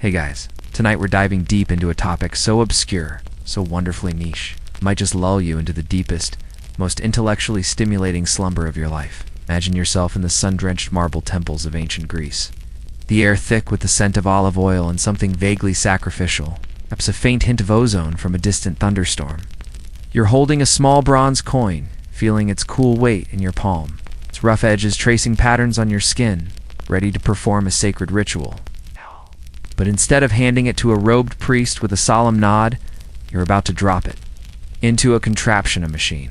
Hey guys, tonight we're diving deep into a topic so obscure, so wonderfully niche, it might just lull you into the deepest, most intellectually stimulating slumber of your life. Imagine yourself in the sun-drenched marble temples of ancient Greece. The air thick with the scent of olive oil and something vaguely sacrificial, perhaps a faint hint of ozone from a distant thunderstorm. You're holding a small bronze coin, feeling its cool weight in your palm, its rough edges tracing patterns on your skin, ready to perform a sacred ritual. But instead of handing it to a robed priest with a solemn nod, you're about to drop it into a contraption machine.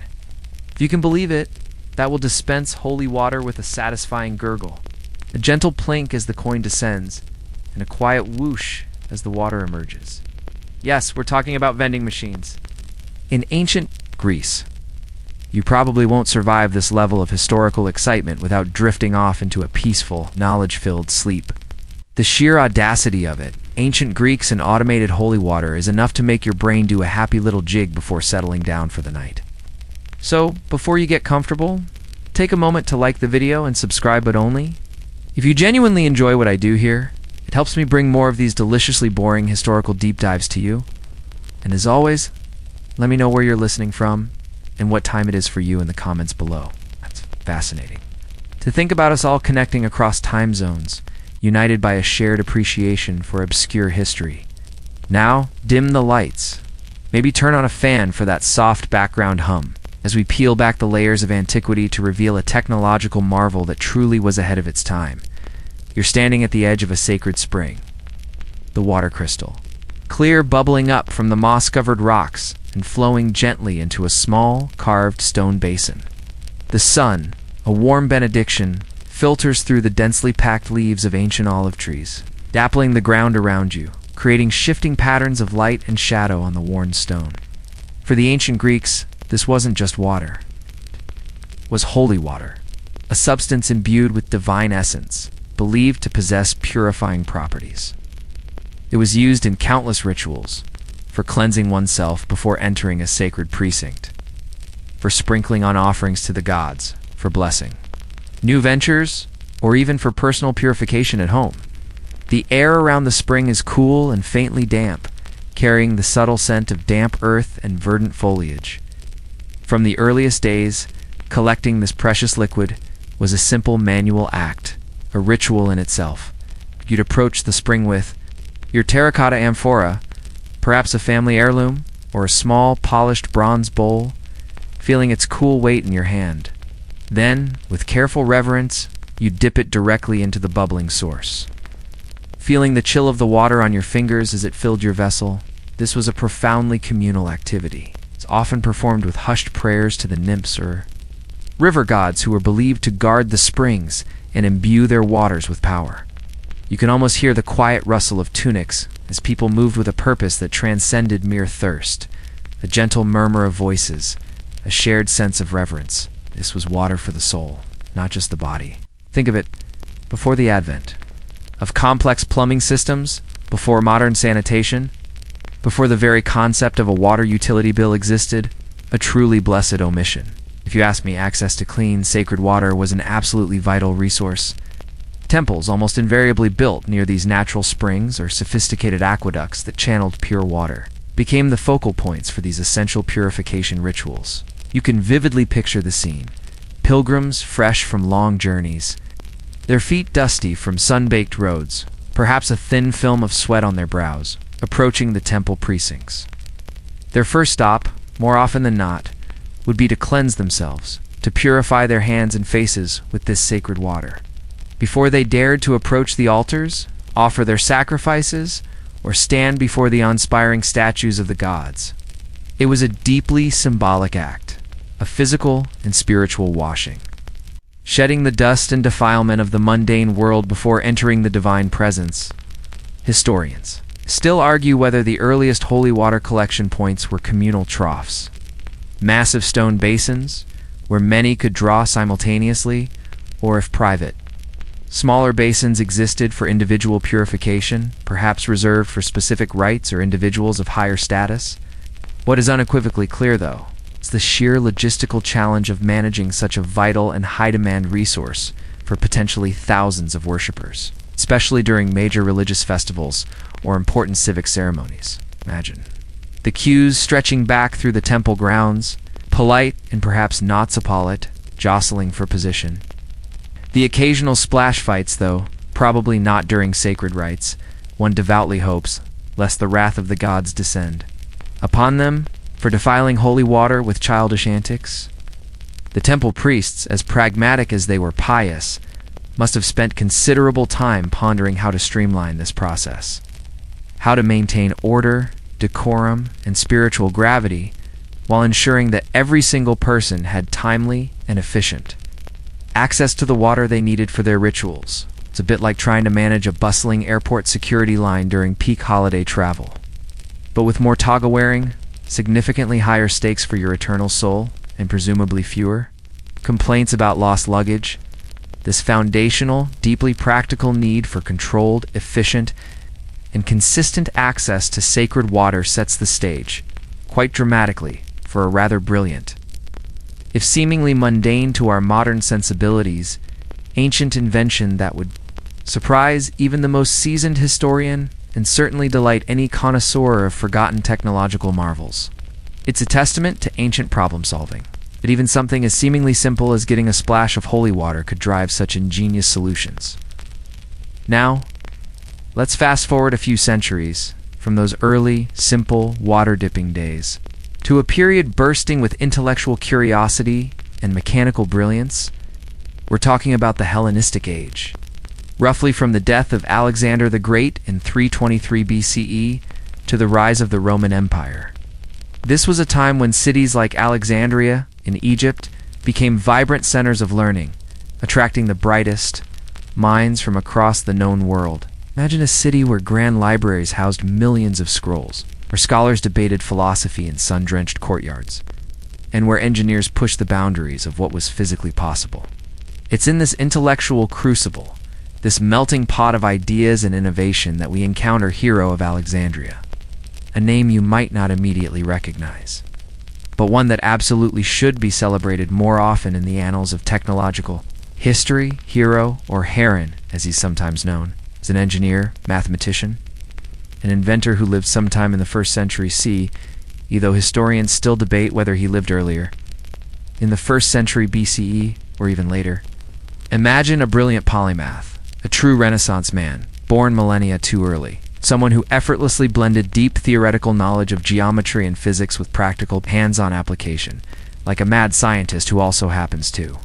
If you can believe it, that will dispense holy water with a satisfying gurgle, a gentle plink as the coin descends, and a quiet whoosh as the water emerges. Yes, we're talking about vending machines. In ancient Greece, you probably won't survive this level of historical excitement without drifting off into a peaceful, knowledge-filled sleep. The sheer audacity of it, ancient Greeks and automated holy water, is enough to make your brain do a happy little jig before settling down for the night. So, before you get comfortable, take a moment to like the video and subscribe, but only if you genuinely enjoy what I do here. It helps me bring more of these deliciously boring historical deep dives to you. And as always, let me know where you're listening from and what time it is for you in the comments below. That's fascinating. To think about us all connecting across time zones, united by a shared appreciation for obscure history. Now, dim the lights. Maybe turn on a fan for that soft background hum, as we peel back the layers of antiquity to reveal a technological marvel that truly was ahead of its time. You're standing at the edge of a sacred spring, the water crystal, clear, bubbling up from the moss-covered rocks and flowing gently into a small, carved stone basin. The sun, a warm benediction, filters through the densely packed leaves of ancient olive trees, dappling the ground around you, creating shifting patterns of light and shadow on the worn stone. For the ancient Greeks, this wasn't just water. It was holy water, a substance imbued with divine essence, believed to possess purifying properties. It was used in countless rituals, for cleansing oneself before entering a sacred precinct, for sprinkling on offerings to the gods, for blessing new ventures, or even for personal purification at home. The air around the spring is cool and faintly damp, carrying the subtle scent of damp earth and verdant foliage. From the earliest days, collecting this precious liquid was a simple manual act, a ritual in itself. You'd approach the spring with your terracotta amphora, perhaps a family heirloom, or a small, polished bronze bowl, feeling its cool weight in your hand. Then, with careful reverence, you dip it directly into the bubbling source. Feeling the chill of the water on your fingers as it filled your vessel, this was a profoundly communal activity. It's often performed with hushed prayers to the nymphs or river gods who were believed to guard the springs and imbue their waters with power. You can almost hear the quiet rustle of tunics as people moved with a purpose that transcended mere thirst, a gentle murmur of voices, a shared sense of reverence. This was water for the soul, not just the body. Think of it, before the advent of complex plumbing systems, before modern sanitation, before the very concept of a water utility bill existed, a truly blessed omission. If you ask me, access to clean, sacred water was an absolutely vital resource. Temples, almost invariably built near these natural springs or sophisticated aqueducts that channeled pure water, became the focal points for these essential purification rituals. You can vividly picture the scene. Pilgrims fresh from long journeys, their feet dusty from sun-baked roads, perhaps a thin film of sweat on their brows, approaching the temple precincts. Their first stop, more often than not, would be to cleanse themselves, to purify their hands and faces with this sacred water. Before they dared to approach the altars, offer their sacrifices, or stand before the uninspiring statues of the gods. It was a deeply symbolic act, a physical and spiritual washing, shedding the dust and defilement of the mundane world before entering the divine presence. Historians still argue whether the earliest holy water collection points were communal troughs, massive stone basins where many could draw simultaneously, or if private, smaller basins existed for individual purification, perhaps reserved for specific rites or individuals of higher status. What is unequivocally clear, though, is the sheer logistical challenge of managing such a vital and high-demand resource for potentially thousands of worshippers. especially during major religious festivals or important civic ceremonies. Imagine the queues stretching back through the temple grounds, polite and perhaps not so polite, jostling for position. The occasional splash fights, though, probably not during sacred rites, one devoutly hopes, lest the wrath of the gods descend upon them for defiling holy water with childish antics. The temple priests, as pragmatic as they were pious, must have spent considerable time pondering how to streamline this process, how to maintain order, decorum, and spiritual gravity while ensuring that every single person had timely and efficient access to the water they needed for their rituals. It's a bit like trying to manage a bustling airport security line during peak holiday travel, but with more toga wearing, significantly higher stakes for your eternal soul, and presumably fewer complaints about lost luggage. This foundational, deeply practical need for controlled, efficient, and consistent access to sacred water sets the stage, quite dramatically, for a rather brilliant, if seemingly mundane to our modern sensibilities, ancient invention that would surprise even the most seasoned historian and certainly delight any connoisseur of forgotten technological marvels. It's a testament to ancient problem-solving, that even something as seemingly simple as getting a splash of holy water could drive such ingenious solutions. Now, let's fast forward a few centuries from those early, simple, water-dipping days to a period bursting with intellectual curiosity and mechanical brilliance. We're talking about the Hellenistic Age, roughly from the death of Alexander the Great in 323 BCE to the rise of the Roman Empire. This was a time when cities like Alexandria in Egypt became vibrant centers of learning, attracting the brightest minds from across the known world. Imagine a city where grand libraries housed millions of scrolls, where scholars debated philosophy in sun-drenched courtyards, and where engineers pushed the boundaries of what was physically possible. It's in this intellectual crucible, this melting pot of ideas and innovation, that we encounter Hero of Alexandria, a name you might not immediately recognize, but one that absolutely should be celebrated more often in the annals of technological history. Hero, or Heron as he's sometimes known, is an engineer, mathematician, an inventor who lived sometime in the 1st century CE, though historians still debate whether he lived earlier, in the 1st century BCE, or even later. Imagine a brilliant polymath, a true Renaissance man, born millennia too early, someone who effortlessly blended deep theoretical knowledge of geometry and physics with practical, hands-on application, like a mad scientist who also happens to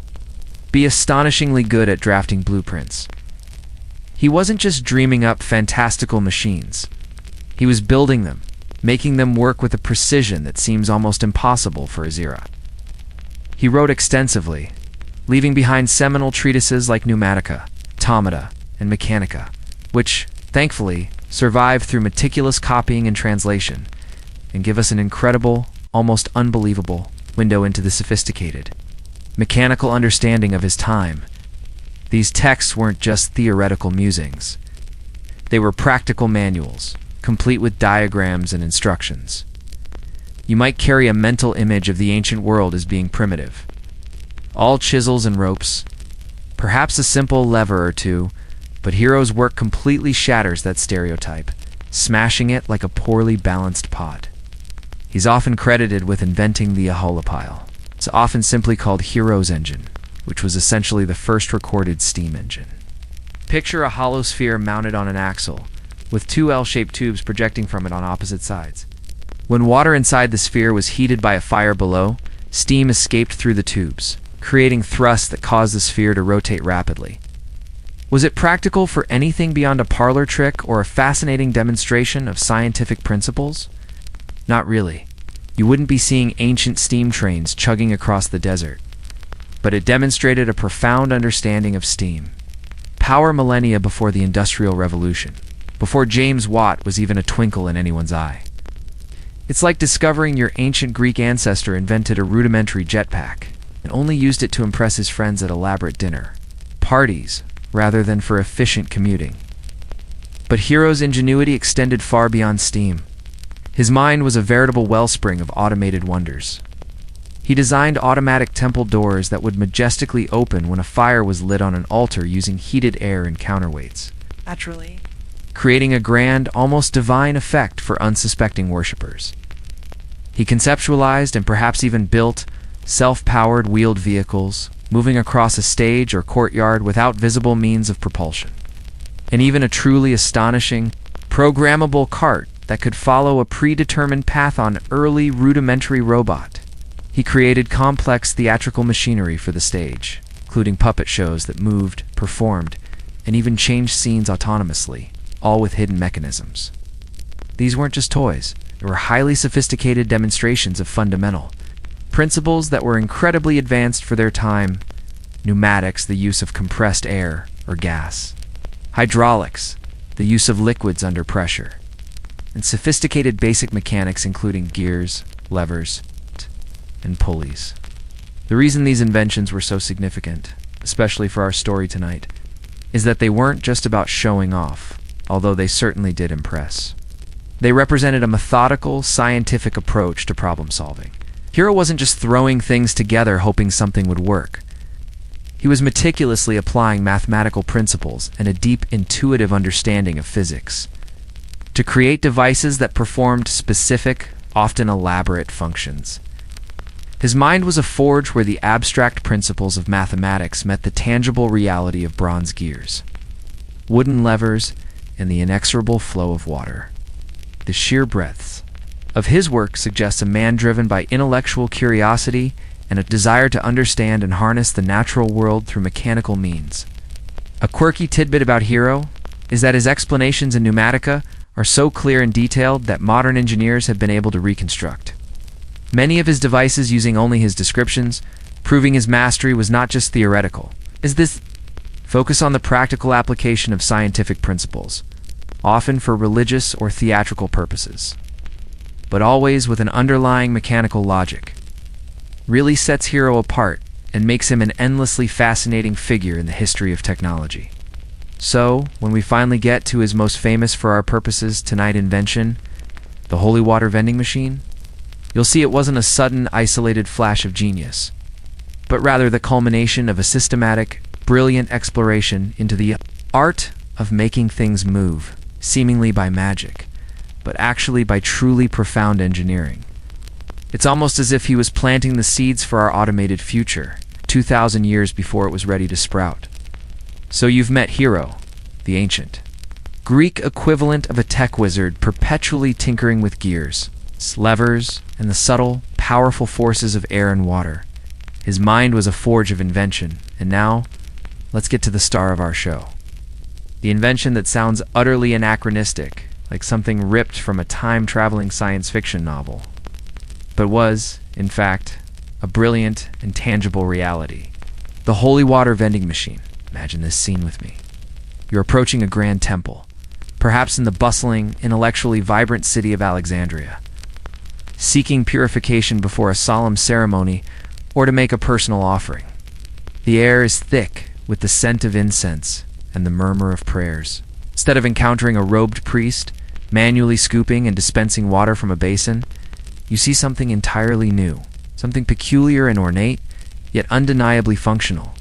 be astonishingly good at drafting blueprints. He wasn't just dreaming up fantastical machines. He was building them, making them work with a precision that seems almost impossible for his era. He wrote extensively, leaving behind seminal treatises like Pneumatica, Automata, and Mechanica, which, thankfully, survive through meticulous copying and translation, and give us an incredible, almost unbelievable, window into the sophisticated, mechanical understanding of his time. These texts weren't just theoretical musings. They were practical manuals, complete with diagrams and instructions. You might carry a mental image of the ancient world as being primitive. All chisels and ropes, perhaps a simple lever or two, but Hero's work completely shatters that stereotype, smashing it like a poorly balanced pot. He's often credited with inventing the aholopile. It's often simply called Hero's engine, which was essentially the first recorded steam engine. Picture a hollow sphere mounted on an axle, with 2 L-shaped tubes projecting from it on opposite sides. When water inside the sphere was heated by a fire below, steam escaped through the tubes, creating thrust that caused the sphere to rotate rapidly. Was it practical for anything beyond a parlor trick or a fascinating demonstration of scientific principles? Not really. You wouldn't be seeing ancient steam trains chugging across the desert. But it demonstrated a profound understanding of steam. Power millennia before the Industrial Revolution, before James Watt was even a twinkle in anyone's eye. It's like discovering your ancient Greek ancestor invented a rudimentary jetpack and only used it to impress his friends at elaborate dinner parties rather than for efficient commuting. But Hero's ingenuity extended far beyond steam. His mind was a veritable wellspring of automated wonders. He designed automatic temple doors that would majestically open when a fire was lit on an altar using heated air and counterweights. naturally, creating a grand, almost divine effect for unsuspecting worshippers. He conceptualized and perhaps even built self-powered wheeled vehicles, moving across a stage or courtyard without visible means of propulsion. And even a truly astonishing, programmable cart that could follow a predetermined path on early rudimentary robot. He created complex theatrical machinery for the stage, including puppet shows that moved, performed, and even changed scenes autonomously, all with hidden mechanisms. These weren't just toys. They were highly sophisticated demonstrations of fundamental principles that were incredibly advanced for their time: pneumatics, the use of compressed air or gas; hydraulics, the use of liquids under pressure; and sophisticated basic mechanics including gears, levers, and pulleys. The reason these inventions were so significant, especially for our story tonight, is that they weren't just about showing off, although they certainly did impress. They represented a methodical, scientific approach to problem solving. Hiro wasn't just throwing things together hoping something would work. He was meticulously applying mathematical principles and a deep intuitive understanding of physics to create devices that performed specific, often elaborate functions. His mind was a forge where the abstract principles of mathematics met the tangible reality of bronze gears, wooden levers, and the inexorable flow of water. The sheer breadth of his work suggests a man driven by intellectual curiosity and a desire to understand and harness the natural world through mechanical means. A quirky tidbit about Hiro is that his explanations in Pneumatica are so clear and detailed that modern engineers have been able to reconstruct many of his devices using only his descriptions, proving his mastery was not just theoretical. Is this focus on the practical application of scientific principles, often for religious or theatrical purposes, but always with an underlying mechanical logic, really sets Hiro apart and makes him an endlessly fascinating figure in the history of technology. So, when we finally get to his most famous for our purposes tonight invention, the holy water vending machine, you'll see it wasn't a sudden, isolated flash of genius, but rather the culmination of a systematic, brilliant exploration into the art of making things move, seemingly by magic, but actually by truly profound engineering. It's almost as if he was planting the seeds for our automated future, 2,000 years before it was ready to sprout. So you've met Hiro, the ancient Greek equivalent of a tech wizard perpetually tinkering with gears, levers, and the subtle, powerful forces of air and water. His mind was a forge of invention, and now, let's get to the star of our show. The invention that sounds utterly anachronistic, like something ripped from a time-traveling science fiction novel, but was, in fact, a brilliant and tangible reality. The holy water vending machine. Imagine this scene with me. You're approaching a grand temple, perhaps in the bustling, intellectually vibrant city of Alexandria, seeking purification before a solemn ceremony or to make a personal offering. The air is thick with the scent of incense and the murmur of prayers. Instead of encountering a robed priest, manually scooping and dispensing water from a basin, you see something entirely new, something peculiar and ornate, yet undeniably functional.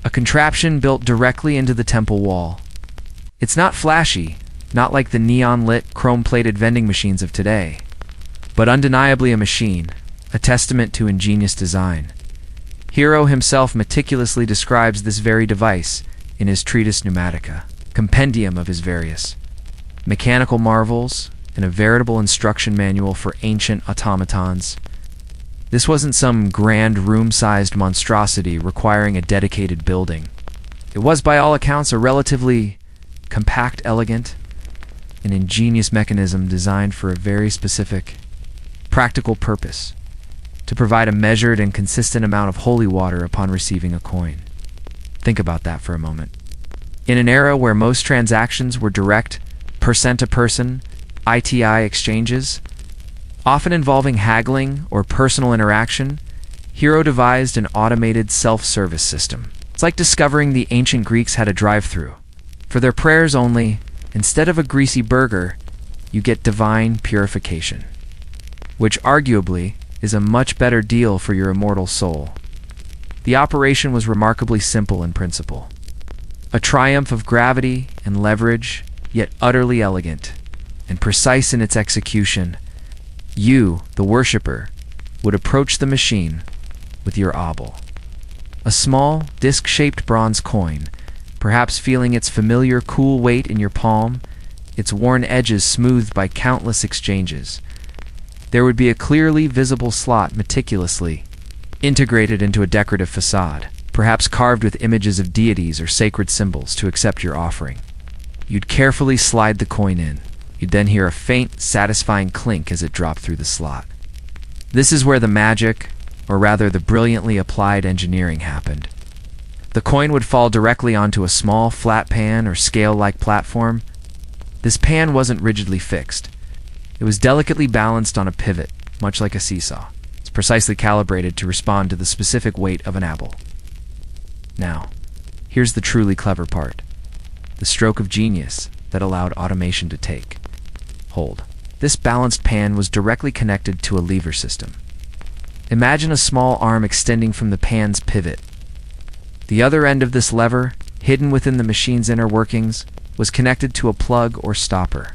A contraption built directly into the temple wall. It's not flashy, not like the neon-lit, chrome-plated vending machines of today, but undeniably a machine, a testament to ingenious design. Hiro himself meticulously describes this very device in his treatise Pneumatica, compendium of his various mechanical marvels and a veritable instruction manual for ancient automatons. This wasn't some grand room-sized monstrosity requiring a dedicated building. It was, by all accounts, a relatively compact, elegant, and ingenious mechanism designed for a very specific, practical purpose: to provide a measured and consistent amount of holy water upon receiving a coin. Think about that for a moment. In an era where most transactions were direct, person-to-person, ITI exchanges, often involving haggling or personal interaction, Hiro devised an automated self-service system. It's like discovering the ancient Greeks had a drive-through. For their prayers only, instead of a greasy burger, you get divine purification, which arguably is a much better deal for your immortal soul. The operation was remarkably simple in principle. A triumph of gravity and leverage, yet utterly elegant and precise in its execution. You, the worshipper, would approach the machine with your obol. A small, disc-shaped bronze coin, perhaps feeling its familiar cool weight in your palm, its worn edges smoothed by countless exchanges. There would be a clearly visible slot meticulously integrated into a decorative facade, perhaps carved with images of deities or sacred symbols to accept your offering. You'd carefully slide the coin in. You'd then hear a faint, satisfying clink as it dropped through the slot. This is where the magic, or rather the brilliantly applied engineering, happened. The coin would fall directly onto a small, flat pan or scale-like platform. This pan wasn't rigidly fixed. It was delicately balanced on a pivot, much like a seesaw. It's precisely calibrated to respond to the specific weight of an apple. Now, here's the truly clever part. The stroke of genius that allowed automation to take hold. This balanced pan was directly connected to a lever system. Imagine a small arm extending from the pan's pivot. The other end of this lever, hidden within the machine's inner workings, was connected to a plug or stopper.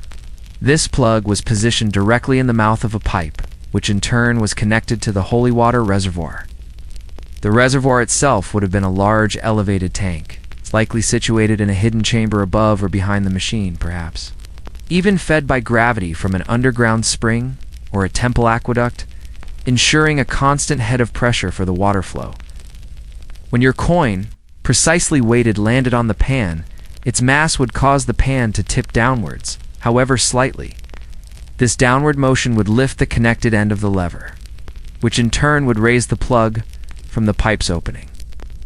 This plug was positioned directly in the mouth of a pipe, which in turn was connected to the holy water reservoir. The reservoir itself would have been a large, elevated tank, likely situated in a hidden chamber above or behind the machine, perhaps. Even fed by gravity from an underground spring or a temple aqueduct, ensuring a constant head of pressure for the water flow. When your coin, precisely weighted, landed on the pan, its mass would cause the pan to tip downwards, however slightly. This downward motion would lift the connected end of the lever, which in turn would raise the plug from the pipe's opening.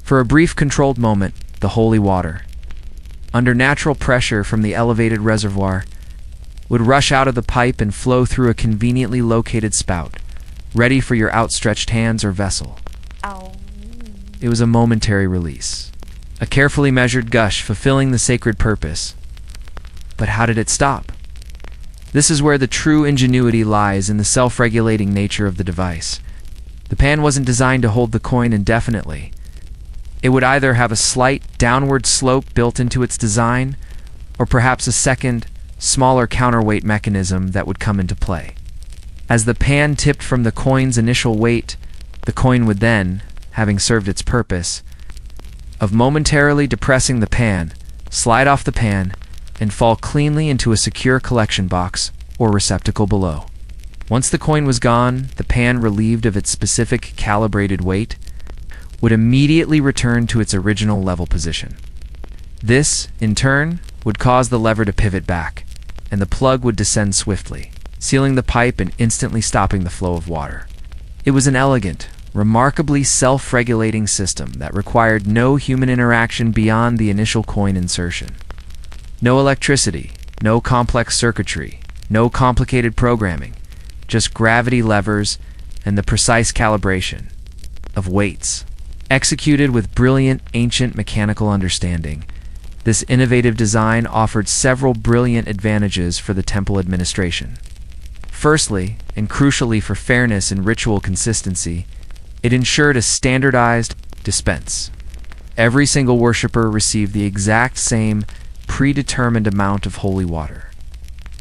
For a brief controlled moment, the holy water, under natural pressure from the elevated reservoir, would rush out of the pipe and flow through a conveniently located spout, ready for your outstretched hands or vessel. Ow. It was a momentary release, a carefully measured gush fulfilling the sacred purpose. But how did it stop? This is where the true ingenuity lies, in the self-regulating nature of the device. The pan wasn't designed to hold the coin indefinitely. It would either have a slight downward slope built into its design, or perhaps a second, smaller counterweight mechanism that would come into play. As the pan tipped from the coin's initial weight, the coin would then, having served its purpose of momentarily depressing the pan, slide off the pan and fall cleanly into a secure collection box or receptacle below. Once the coin was gone, the pan, relieved of its specific calibrated weight, would immediately return to its original level position. This, in turn, would cause the lever to pivot back, and the plug would descend swiftly, sealing the pipe and instantly stopping the flow of water. It was an elegant, remarkably self-regulating system that required no human interaction beyond the initial coin insertion. No electricity, no complex circuitry, no complicated programming, just gravity levers and the precise calibration of weights. Executed with brilliant ancient mechanical understanding, this innovative design offered several brilliant advantages for the temple administration. Firstly, and crucially for fairness and ritual consistency, it ensured a standardized dispense. Every single worshiper received the exact same predetermined amount of holy water,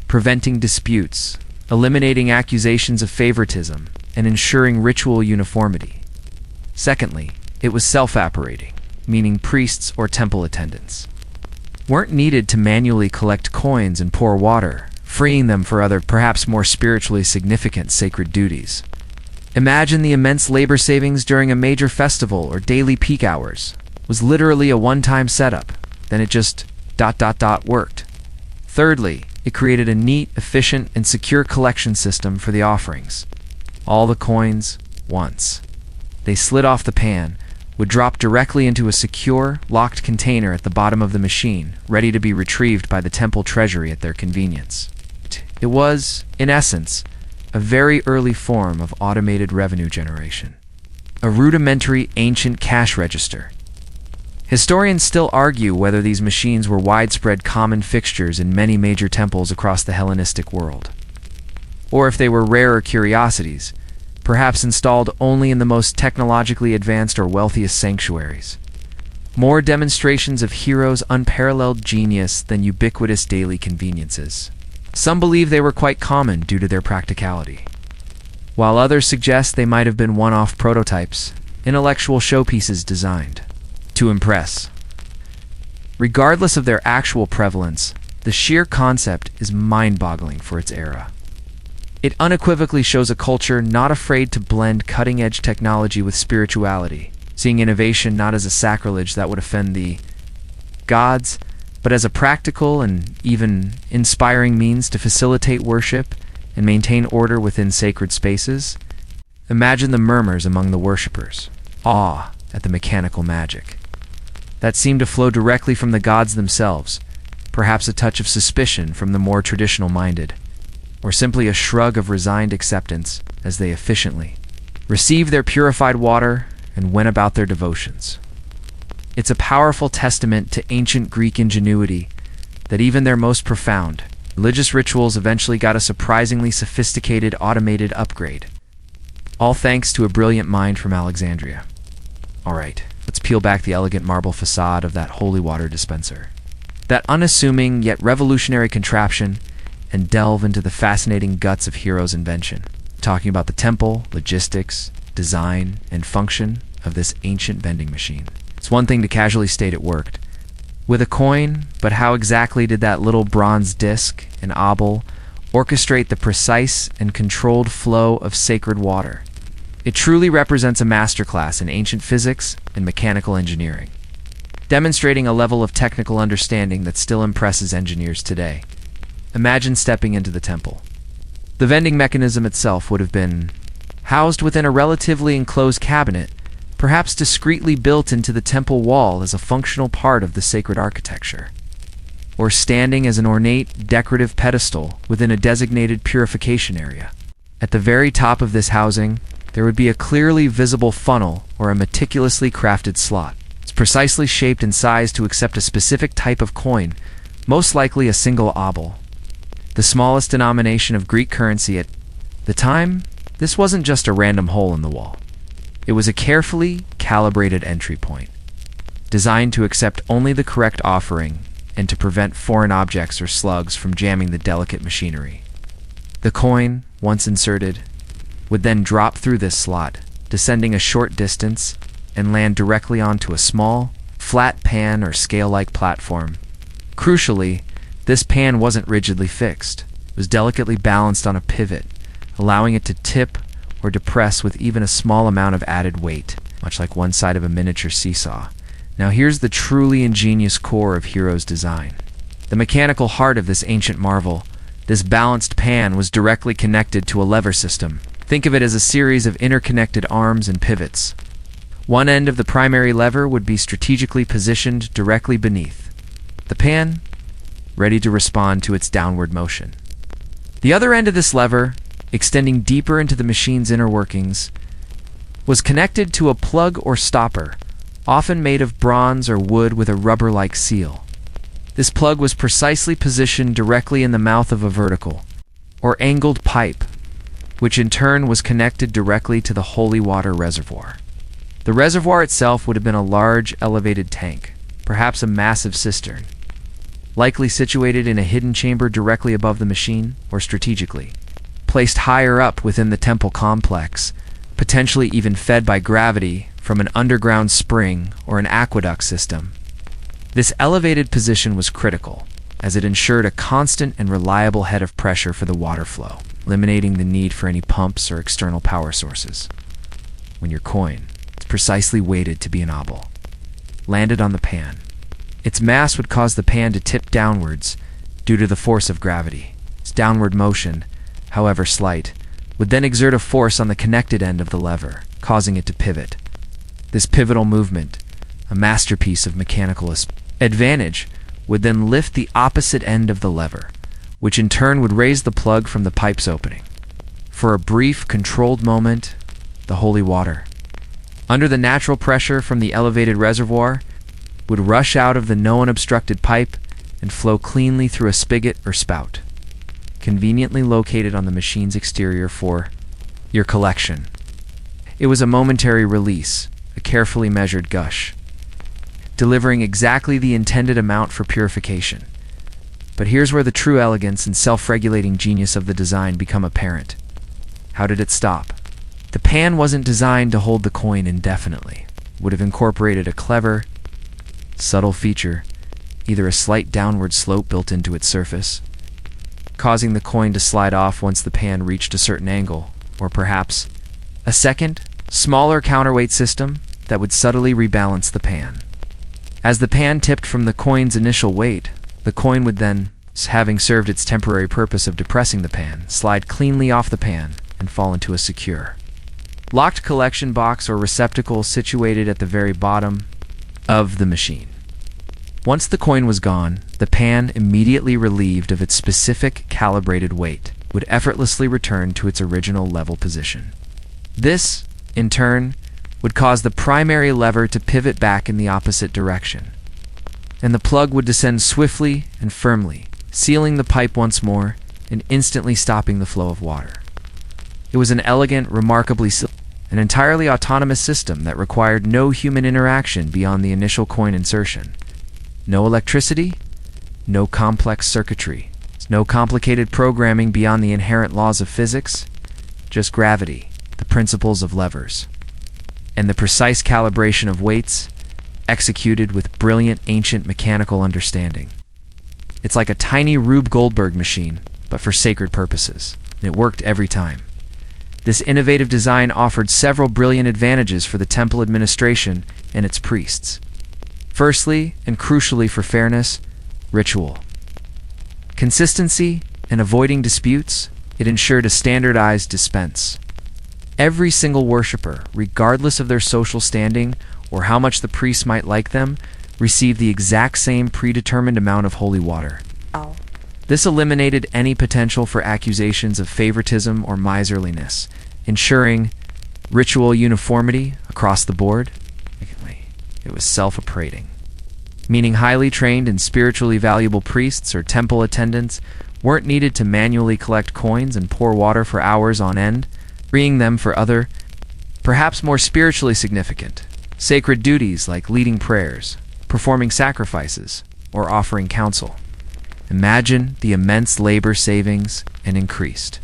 preventing disputes, eliminating accusations of favoritism, and ensuring ritual uniformity. Secondly, it was self-apparating, meaning priests or temple attendants weren't needed to manually collect coins and pour water, freeing them for other, perhaps more spiritually significant sacred duties. Imagine the immense labor savings during a major festival or daily peak hours. It was literally a one-time setup, then it just ... worked. Thirdly, it created a neat, efficient, and secure collection system for the offerings. All the coins, once they slid off the pan, would drop directly into a secure, locked container at the bottom of the machine, ready to be retrieved by the temple treasury at their convenience. It was, in essence, a very early form of automated revenue generation, a rudimentary ancient cash register. Historians still argue whether these machines were widespread common fixtures in many major temples across the Hellenistic world, or if they were rarer curiosities, perhaps installed only in the most technologically advanced or wealthiest sanctuaries. More demonstrations of heroes' unparalleled genius than ubiquitous daily conveniences. Some believe they were quite common due to their practicality, while others suggest they might have been one-off prototypes, intellectual showpieces designed to impress. Regardless of their actual prevalence, the sheer concept is mind-boggling for its era. It unequivocally shows a culture not afraid to blend cutting-edge technology with spirituality, seeing innovation not as a sacrilege that would offend the gods, but as a practical and even inspiring means to facilitate worship and maintain order within sacred spaces. Imagine the murmurs among the worshippers, awe at the mechanical magic that seemed to flow directly from the gods themselves, perhaps a touch of suspicion from the more traditional-minded, or simply a shrug of resigned acceptance as they efficiently received their purified water and went about their devotions. It's a powerful testament to ancient Greek ingenuity that even their most profound religious rituals eventually got a surprisingly sophisticated automated upgrade, all thanks to a brilliant mind from Alexandria. All right, let's peel back the elegant marble facade of that holy water dispenser, that unassuming yet revolutionary contraption, and delve into the fascinating guts of Hero's invention, talking about the temple, logistics, design, and function of this ancient vending machine. It's one thing to casually state it worked with a coin, but how exactly did that little bronze disc and obol orchestrate the precise and controlled flow of sacred water? It truly represents a masterclass in ancient physics and mechanical engineering, demonstrating a level of technical understanding that still impresses engineers today. Imagine stepping into the temple. The vending mechanism itself would have been housed within a relatively enclosed cabinet, perhaps discreetly built into the temple wall as a functional part of the sacred architecture, or standing as an ornate, decorative pedestal within a designated purification area. At the very top of this housing, there would be a clearly visible funnel or a meticulously crafted slot. It's precisely shaped and sized to accept a specific type of coin, most likely a single obol, the smallest denomination of Greek currency at the time. This wasn't just a random hole in the wall. It was a carefully calibrated entry point, designed to accept only the correct offering and to prevent foreign objects or slugs from jamming the delicate machinery. The coin, once inserted, would then drop through this slot, descending a short distance, and land directly onto a small, flat pan or scale-like platform. Crucially, this pan wasn't rigidly fixed. It was delicately balanced on a pivot, allowing it to tip or depress with even a small amount of added weight, much like one side of a miniature seesaw. Now here's the truly ingenious core of Hero's design. The mechanical heart of this ancient marvel, this balanced pan, was directly connected to a lever system. Think of it as a series of interconnected arms and pivots. One end of the primary lever would be strategically positioned directly beneath the pan, ready to respond to its downward motion. The other end of this lever, extending deeper into the machine's inner workings, was connected to a plug or stopper, often made of bronze or wood with a rubber-like seal. This plug was precisely positioned directly in the mouth of a vertical, or angled pipe, which in turn was connected directly to the holy water reservoir. The reservoir itself would have been a large, elevated tank, perhaps a massive cistern, likely situated in a hidden chamber directly above the machine, or strategically placed higher up within the temple complex, potentially even fed by gravity from an underground spring or an aqueduct system. This elevated position was critical, as it ensured a constant and reliable head of pressure for the water flow, eliminating the need for any pumps or external power sources. When your coin, it's precisely weighted to be an obol, landed on the pan, its mass would cause the pan to tip downwards due to the force of gravity. Its downward motion, however slight, would then exert a force on the connected end of the lever, causing it to pivot. This pivotal movement, a masterpiece of mechanical advantage, would then lift the opposite end of the lever, which in turn would raise the plug from the pipe's opening. For a brief, controlled moment, the holy water, under the natural pressure from the elevated reservoir, would rush out of the no-unobstructed pipe and flow cleanly through a spigot or spout, conveniently located on the machine's exterior for your collection. It was a momentary release, a carefully measured gush. delivering exactly the intended amount for purification. But here's where the true elegance and self-regulating genius of the design become apparent. How did it stop? The pan wasn't designed to hold the coin indefinitely. It would have incorporated a clever, subtle feature, either a slight downward slope built into its surface, causing the coin to slide off once the pan reached a certain angle, or perhaps a second, smaller counterweight system that would subtly rebalance the pan. As the pan tipped from the coin's initial weight, the coin would then, having served its temporary purpose of depressing the pan, slide cleanly off the pan and fall into a secure, locked collection box or receptacle situated at the very bottom of the machine. Once the coin was gone, the pan, immediately relieved of its specific calibrated weight, would effortlessly return to its original level position. This, in turn, would cause the primary lever to pivot back in the opposite direction, and the plug would descend swiftly and firmly, sealing the pipe once more and instantly stopping the flow of water. It was an elegant, an entirely autonomous system that required no human interaction beyond the initial coin insertion. No electricity, no complex circuitry, no complicated programming beyond the inherent laws of physics, just gravity, the principles of levers, and the precise calibration of weights, executed with brilliant ancient mechanical understanding. It's like a tiny Rube Goldberg machine, but for sacred purposes, and it worked every time. This innovative design offered several brilliant advantages for the temple administration and its priests. Firstly, and crucially for fairness, ritual. Consistency and avoiding disputes, it ensured a standardized dispense. Every single worshiper, regardless of their social standing or how much the priest might like them, received the exact same predetermined amount of holy water. This eliminated any potential for accusations of favoritism or miserliness, ensuring ritual uniformity across the board. It was self-appraising, meaning highly trained and spiritually valuable priests or temple attendants weren't needed to manually collect coins and pour water for hours on end, freeing them for other, perhaps more spiritually significant, sacred duties like leading prayers, performing sacrifices, or offering counsel. Imagine the immense labor savings and increased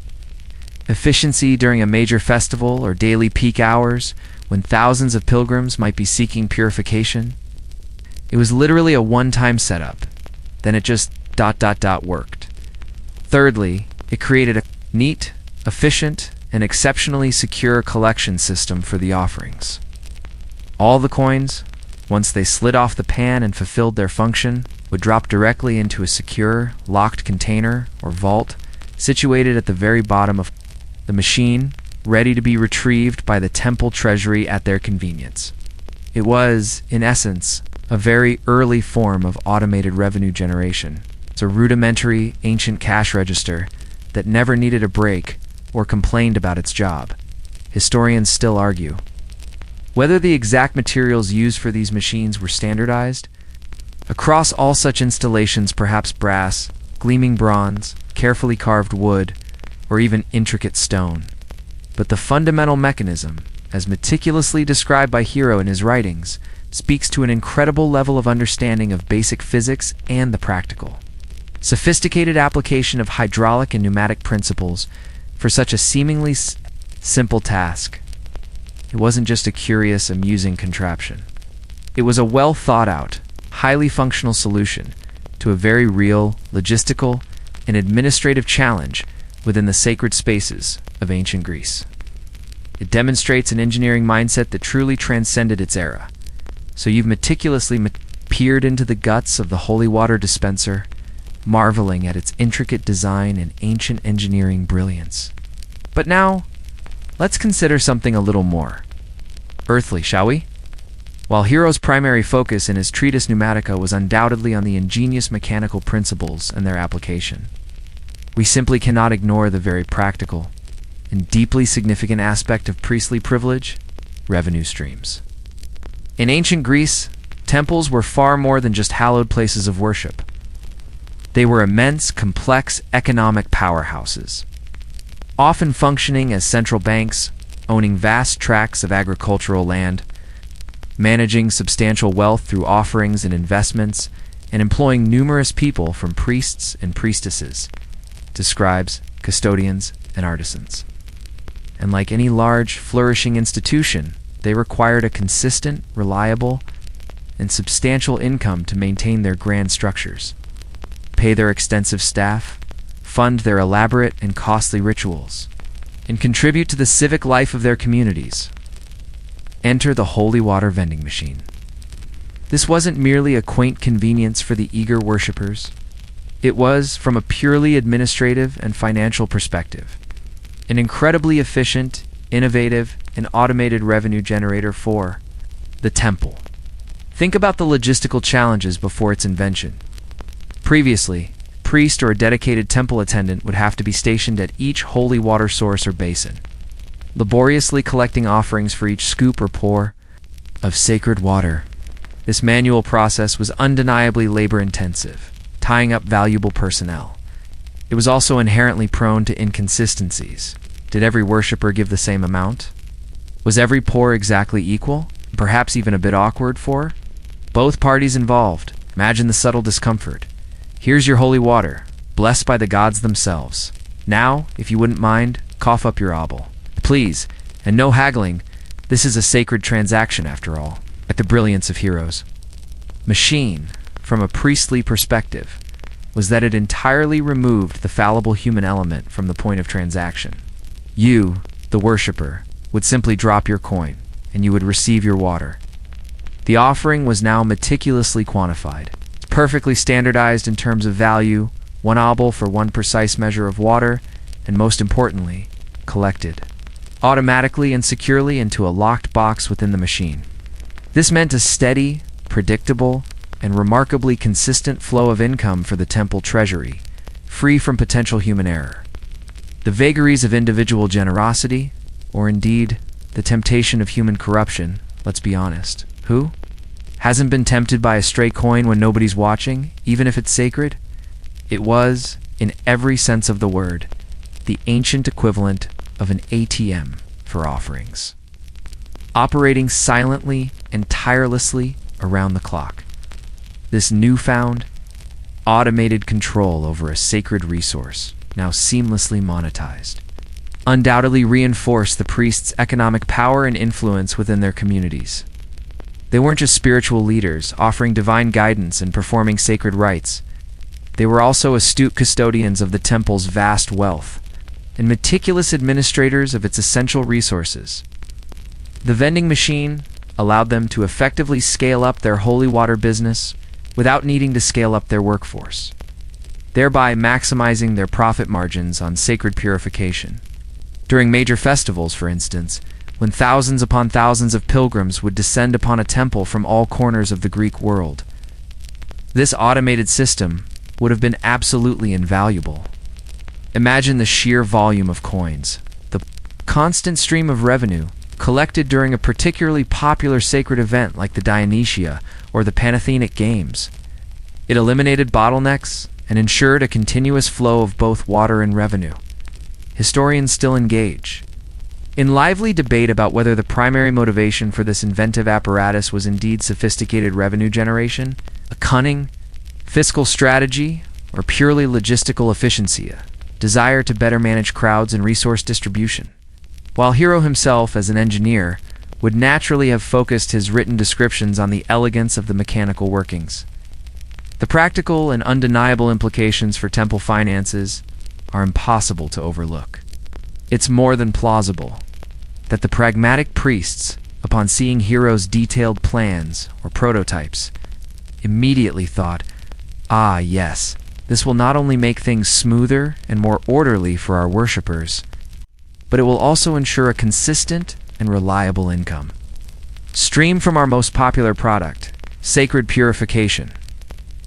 efficiency during a major festival or daily peak hours when thousands of pilgrims might be seeking purification. It was literally a one-time setup. Then it just ... worked. Thirdly, it created a neat, efficient, and exceptionally secure collection system for the offerings. All the coins, once they slid off the pan and fulfilled their function, would drop directly into a secure, locked container or vault situated at the very bottom of the machine, ready to be retrieved by the temple treasury at their convenience. It was, in essence, a very early form of automated revenue generation. It's a rudimentary, ancient cash register that never needed a break or complained about its job. Historians still argue whether the exact materials used for these machines were standardized. Across all such installations, perhaps brass, gleaming bronze, carefully carved wood, or even intricate stone. But the fundamental mechanism, as meticulously described by Hero in his writings, speaks to an incredible level of understanding of basic physics and the practical, sophisticated application of hydraulic and pneumatic principles for such a seemingly simple task. It wasn't just a curious, amusing contraption. It was a well-thought-out, highly functional solution to a very real, logistical, and administrative challenge within the sacred spaces of ancient Greece. It demonstrates an engineering mindset that truly transcended its era. So you've meticulously peered into the guts of the holy water dispenser, marveling at its intricate design and ancient engineering brilliance. But now, let's consider something a little more earthly, shall we? While Hero's primary focus in his treatise Pneumatica was undoubtedly on the ingenious mechanical principles and their application, we simply cannot ignore the very practical and deeply significant aspect of priestly privilege: revenue streams. In ancient Greece, temples were far more than just hallowed places of worship. They were immense, complex economic powerhouses, often functioning as central banks, owning vast tracts of agricultural land, managing substantial wealth through offerings and investments, and employing numerous people from priests and priestesses to scribes, custodians, and artisans. And like any large, flourishing institution, they required a consistent, reliable, and substantial income to maintain their grand structures, pay their extensive staff, fund their elaborate and costly rituals, and contribute to the civic life of their communities. Enter the holy water vending machine. This wasn't merely a quaint convenience for the eager worshippers. It was, from a purely administrative and financial perspective, an incredibly efficient, innovative, and automated revenue generator for the temple. Think about the logistical challenges before its invention. Previously, a priest or a dedicated temple attendant would have to be stationed at each holy water source or basin, laboriously collecting offerings for each scoop or pour of sacred water. This manual process was undeniably labor-intensive, tying up valuable personnel. It was also inherently prone to inconsistencies. Did every worshipper give the same amount? Was every pour exactly equal? Perhaps even a bit awkward for both parties involved. Imagine the subtle discomfort. Here's your holy water, blessed by the gods themselves. Now, if you wouldn't mind, cough up your obol. Please, and no haggling. This is a sacred transaction after all. Like the brilliance of heroes. Machine, from a priestly perspective, was that it entirely removed the fallible human element from the point of transaction. You, the worshipper, would simply drop your coin, and you would receive your water. The offering was now meticulously quantified, perfectly standardized in terms of value, one obol for one precise measure of water, and most importantly, collected automatically and securely into a locked box within the machine. This meant a steady, predictable, and remarkably consistent flow of income for the temple treasury, free from potential human error. The vagaries of individual generosity, or indeed, the temptation of human corruption, let's be honest. Who hasn't been tempted by a stray coin when nobody's watching, even if it's sacred? It was, in every sense of the word, the ancient equivalent of an ATM for offerings, operating silently and tirelessly around the clock. This newfound, automated control over a sacred resource, now seamlessly monetized, undoubtedly reinforced the priests' economic power and influence within their communities. They weren't just spiritual leaders, offering divine guidance and performing sacred rites. They were also astute custodians of the temple's vast wealth and meticulous administrators of its essential resources. The vending machine allowed them to effectively scale up their holy water business without needing to scale up their workforce, thereby maximizing their profit margins on sacred purification. During major festivals, for instance, when thousands upon thousands of pilgrims would descend upon a temple from all corners of the Greek world, this automated system would have been absolutely invaluable. Imagine the sheer volume of coins, the constant stream of revenue collected during a particularly popular sacred event like the Dionysia or the Panathenaic Games. It eliminated bottlenecks and ensured a continuous flow of both water and revenue. Historians still engage in lively debate about whether the primary motivation for this inventive apparatus was indeed sophisticated revenue generation, a cunning fiscal strategy, or purely logistical efficiency, a desire to better manage crowds and resource distribution. While Hero himself, as an engineer, would naturally have focused his written descriptions on the elegance of the mechanical workings, the practical and undeniable implications for temple finances are impossible to overlook. It's more than plausible that the pragmatic priests, upon seeing Hero's detailed plans or prototypes, immediately thought, "Ah, yes, this will not only make things smoother and more orderly for our worshippers, but it will also ensure a consistent and reliable income stream from our most popular product, sacred purification."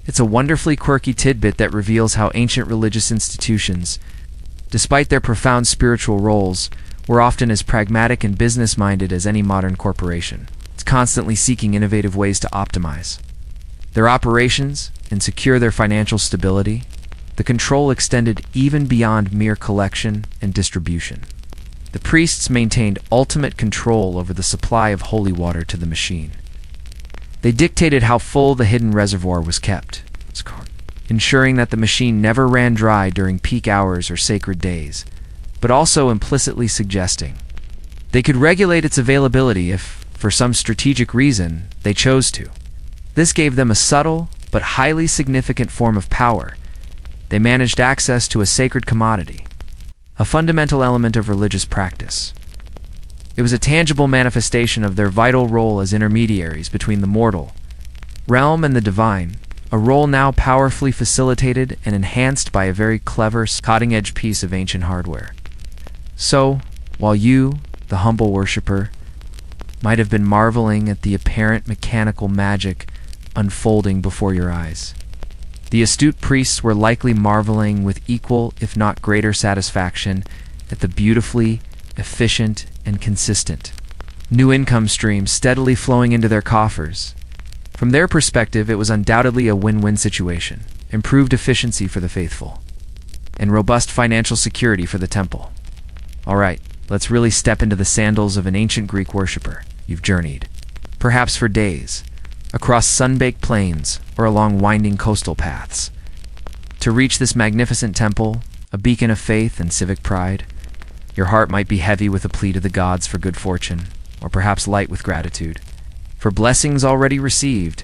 It's a wonderfully quirky tidbit that reveals how ancient religious institutions, despite their profound spiritual roles, were often as pragmatic and business-minded as any modern corporation. It's constantly seeking innovative ways to optimize their operations and secure their financial stability. The control extended even beyond mere collection and distribution. The priests maintained ultimate control over the supply of holy water to the machine. They dictated how full the hidden reservoir was kept, ensuring that the machine never ran dry during peak hours or sacred days, but also implicitly suggesting they could regulate its availability if, for some strategic reason, they chose to. This gave them a subtle but highly significant form of power. They managed access to a sacred commodity, a fundamental element of religious practice. It was a tangible manifestation of their vital role as intermediaries between the mortal realm and the divine, a role now powerfully facilitated and enhanced by a very clever, cutting-edge piece of ancient hardware. So, while you, the humble worshipper, might have been marveling at the apparent mechanical magic unfolding before your eyes, the astute priests were likely marveling with equal, if not greater satisfaction at the beautifully efficient and consistent new income stream steadily flowing into their coffers. From their perspective, it was undoubtedly a win-win situation: improved efficiency for the faithful, and robust financial security for the temple. All right, let's really step into the sandals of an ancient Greek worshiper. You've journeyed, perhaps for days, across sun-baked plains or along winding coastal paths, to reach this magnificent temple, a beacon of faith and civic pride. Your heart might be heavy with a plea to the gods for good fortune, or perhaps light with gratitude for blessings already received.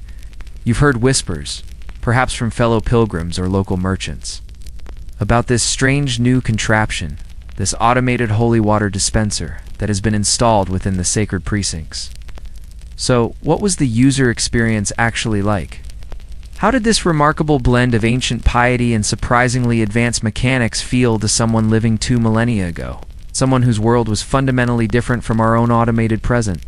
You've heard whispers, perhaps from fellow pilgrims or local merchants, about this strange new contraption, this automated holy water dispenser that has been installed within the sacred precincts. So, what was the user experience actually like? How did this remarkable blend of ancient piety and surprisingly advanced mechanics feel to someone living 2 millennia ago? Someone whose world was fundamentally different from our own automated present.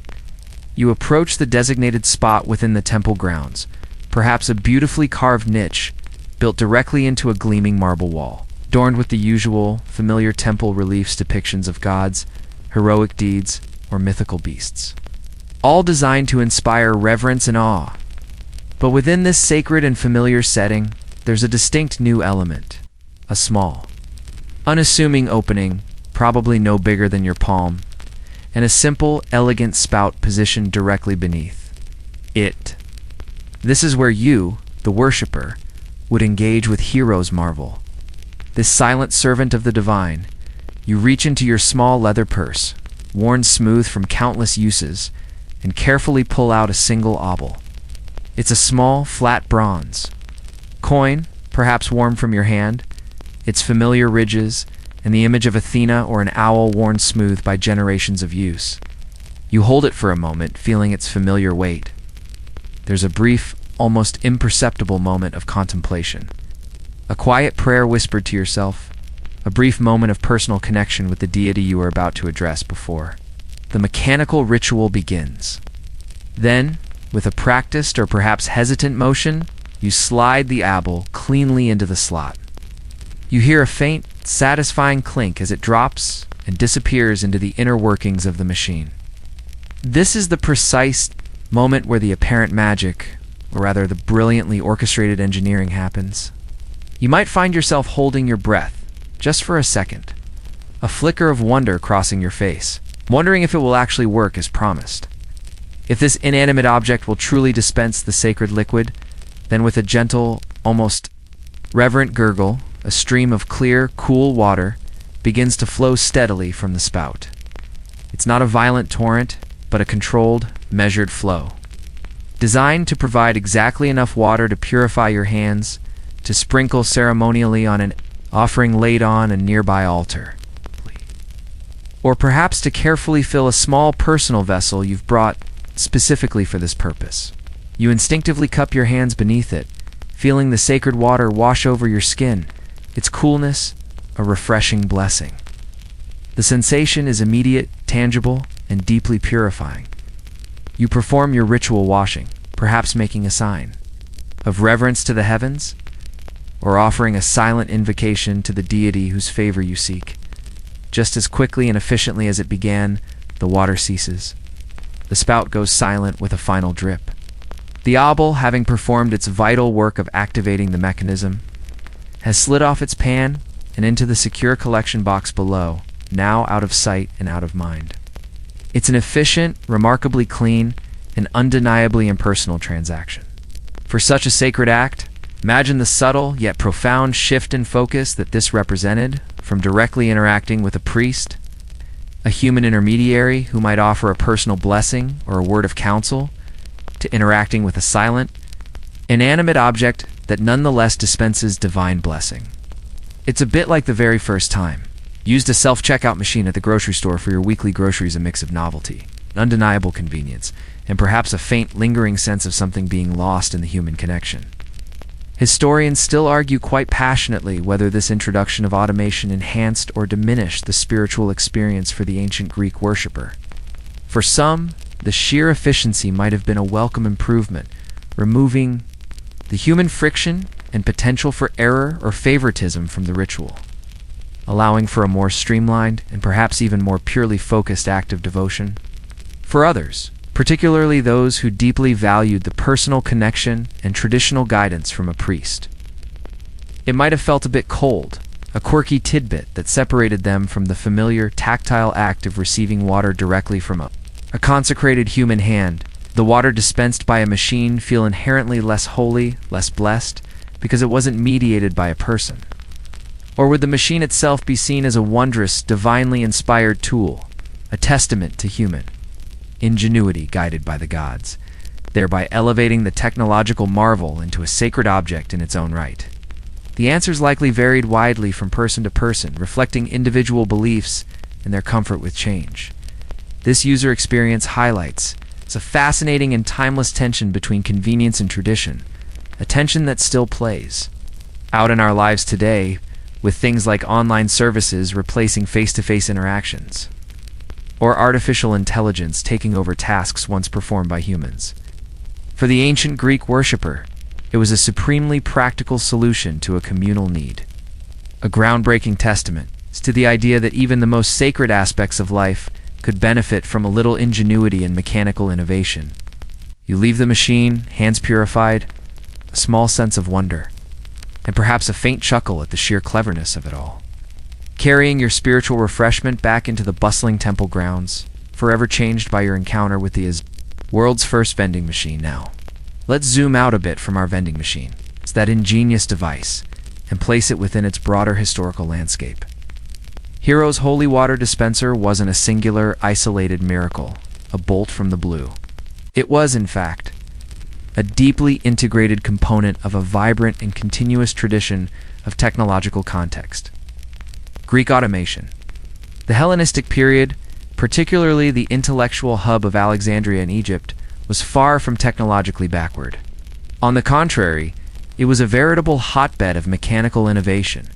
You approach the designated spot within the temple grounds, perhaps a beautifully carved niche built directly into a gleaming marble wall, adorned with the usual, familiar temple reliefs depictions of gods, heroic deeds, or mythical beasts, all designed to inspire reverence and awe. But within this sacred and familiar setting, there's a distinct new element: a small, unassuming opening, probably no bigger than your palm, and a simple, elegant spout positioned directly beneath it. This is where you, the worshipper, would engage with hero's marvel. This silent servant of the divine. You reach into your small leather purse, worn smooth from countless uses, and carefully pull out a single obol. It's a small, flat bronze coin, perhaps warm from your hand, its familiar ridges, and the image of Athena or an owl worn smooth by generations of use. You hold it for a moment, feeling its familiar weight. There's a brief, almost imperceptible moment of contemplation. A quiet prayer whispered to yourself, a brief moment of personal connection with the deity you are about to address before the mechanical ritual begins. Then, with a practiced or perhaps hesitant motion, you slide the obol cleanly into the slot. You hear a faint, satisfying clink as it drops and disappears into the inner workings of the machine. This is the precise moment where the apparent magic, or rather the brilliantly orchestrated engineering, happens. You might find yourself holding your breath, just for a second, a flicker of wonder crossing your face, wondering if it will actually work as promised. If this inanimate object will truly dispense the sacred liquid, then with a gentle, almost reverent gurgle, a stream of clear, cool water begins to flow steadily from the spout. It's not a violent torrent, but a controlled, measured flow, designed to provide exactly enough water to purify your hands, to sprinkle ceremonially on an offering laid on a nearby altar, or perhaps to carefully fill a small personal vessel you've brought specifically for this purpose. You instinctively cup your hands beneath it, feeling the sacred water wash over your skin, its coolness a refreshing blessing. The sensation is immediate, tangible, and deeply purifying. You perform your ritual washing, perhaps making a sign of reverence to the heavens, or offering a silent invocation to the deity whose favor you seek. Just as quickly and efficiently as it began, the water ceases. The spout goes silent with a final drip. The obol, having performed its vital work of activating the mechanism, has slid off its pan and into the secure collection box below, now out of sight and out of mind. It's an efficient, remarkably clean, an undeniably impersonal transaction. For such a sacred act, imagine the subtle yet profound shift in focus that this represented, from directly interacting with a priest, a human intermediary who might offer a personal blessing or a word of counsel, to interacting with a silent, inanimate object that nonetheless dispenses divine blessing. It's a bit like the very first time. Used a self-checkout machine at the grocery store for your weekly groceries, a mix of novelty, undeniable convenience, and perhaps a faint, lingering sense of something being lost in the human connection. Historians still argue quite passionately whether this introduction of automation enhanced or diminished the spiritual experience for the ancient Greek worshipper. For some, the sheer efficiency might have been a welcome improvement, removing the human friction and potential for error or favoritism from the ritual, allowing for a more streamlined and perhaps even more purely focused act of devotion. For others, particularly those who deeply valued the personal connection and traditional guidance from a priest, it might have felt a bit cold, a quirky tidbit that separated them from the familiar tactile act of receiving water directly from a consecrated human hand. The water dispensed by a machine feel inherently less holy, less blessed, because it wasn't mediated by a person. Or would the machine itself be seen as a wondrous, divinely inspired tool, a testament to human ingenuity guided by the gods, thereby elevating the technological marvel into a sacred object in its own right? The answers likely varied widely from person to person, reflecting individual beliefs and their comfort with change. This user experience highlights a fascinating and timeless tension between convenience and tradition, a tension that still plays out in our lives today, with things like online services replacing face-to-face interactions, or artificial intelligence taking over tasks once performed by humans. For the ancient Greek worshipper, it was a supremely practical solution to a communal need, a groundbreaking testament to the idea that even the most sacred aspects of life could benefit from a little ingenuity and mechanical innovation. You leave the machine, hands purified, a small sense of wonder, and perhaps a faint chuckle at the sheer cleverness of it all. Carrying your spiritual refreshment back into the bustling temple grounds, forever changed by your encounter with the world's first vending machine. Now, let's zoom out a bit from our vending machine. It's that ingenious device, and place it within its broader historical landscape. Hero's holy water dispenser wasn't a singular, isolated miracle, a bolt from the blue. It was, in fact, a deeply integrated component of a vibrant and continuous tradition of technological context. Greek automation. The Hellenistic period, particularly the intellectual hub of Alexandria in Egypt, was far from technologically backward. On the contrary, it was a veritable hotbed of mechanical innovation,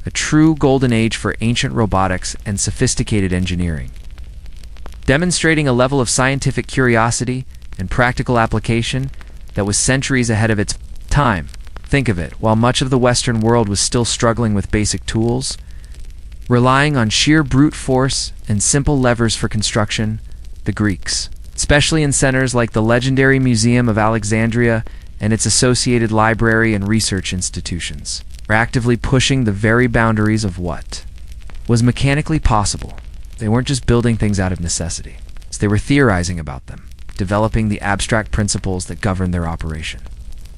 a true golden age for ancient robotics and sophisticated engineering. Demonstrating a level of scientific curiosity and practical application that was centuries ahead of its time. Think of it, while much of the Western world was still struggling with basic tools, relying on sheer brute force and simple levers for construction, the Greeks, especially in centers like the legendary Museum of Alexandria and its associated library and research institutions, were actively pushing the very boundaries of what was mechanically possible. They weren't just building things out of necessity. They were theorizing about them, developing the abstract principles that governed their operation.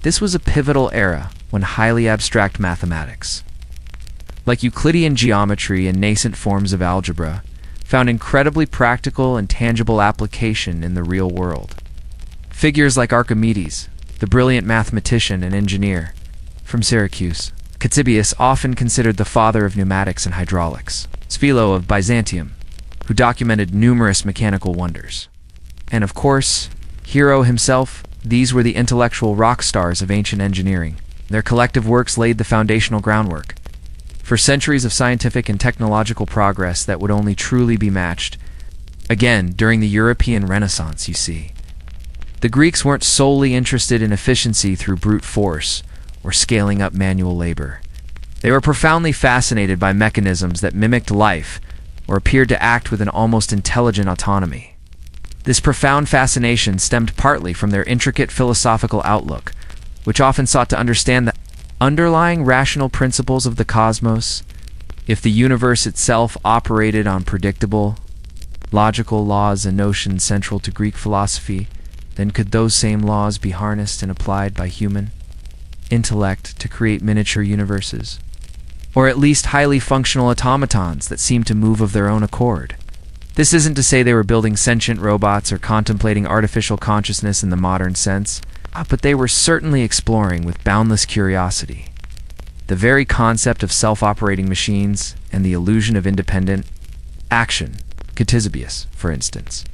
This was a pivotal era when highly abstract mathematics, like Euclidean geometry and nascent forms of algebra, found incredibly practical and tangible application in the real world. Figures like Archimedes, the brilliant mathematician and engineer from Syracuse, Catzibius, often considered the father of pneumatics and hydraulics, Philo of Byzantium, who documented numerous mechanical wonders, and of course, Hero himself. These were the intellectual rock stars of ancient engineering. Their collective works laid the foundational groundwork for centuries of scientific and technological progress that would only truly be matched again during the European Renaissance. You see, the Greeks weren't solely interested in efficiency through brute force or scaling up manual labor. They were profoundly fascinated by mechanisms that mimicked life or appeared to act with an almost intelligent autonomy. This profound fascination stemmed partly from their intricate philosophical outlook, which often sought to understand the underlying rational principles of the cosmos. If the universe itself operated on predictable, logical laws and notions central to Greek philosophy, then could those same laws be harnessed and applied by human intellect to create miniature universes? Or at least highly functional automatons that seem to move of their own accord? This isn't to say they were building sentient robots or contemplating artificial consciousness in the modern sense, but they were certainly exploring with boundless curiosity. The very concept of self-operating machines and the illusion of independent action, Ctesibius, for instance,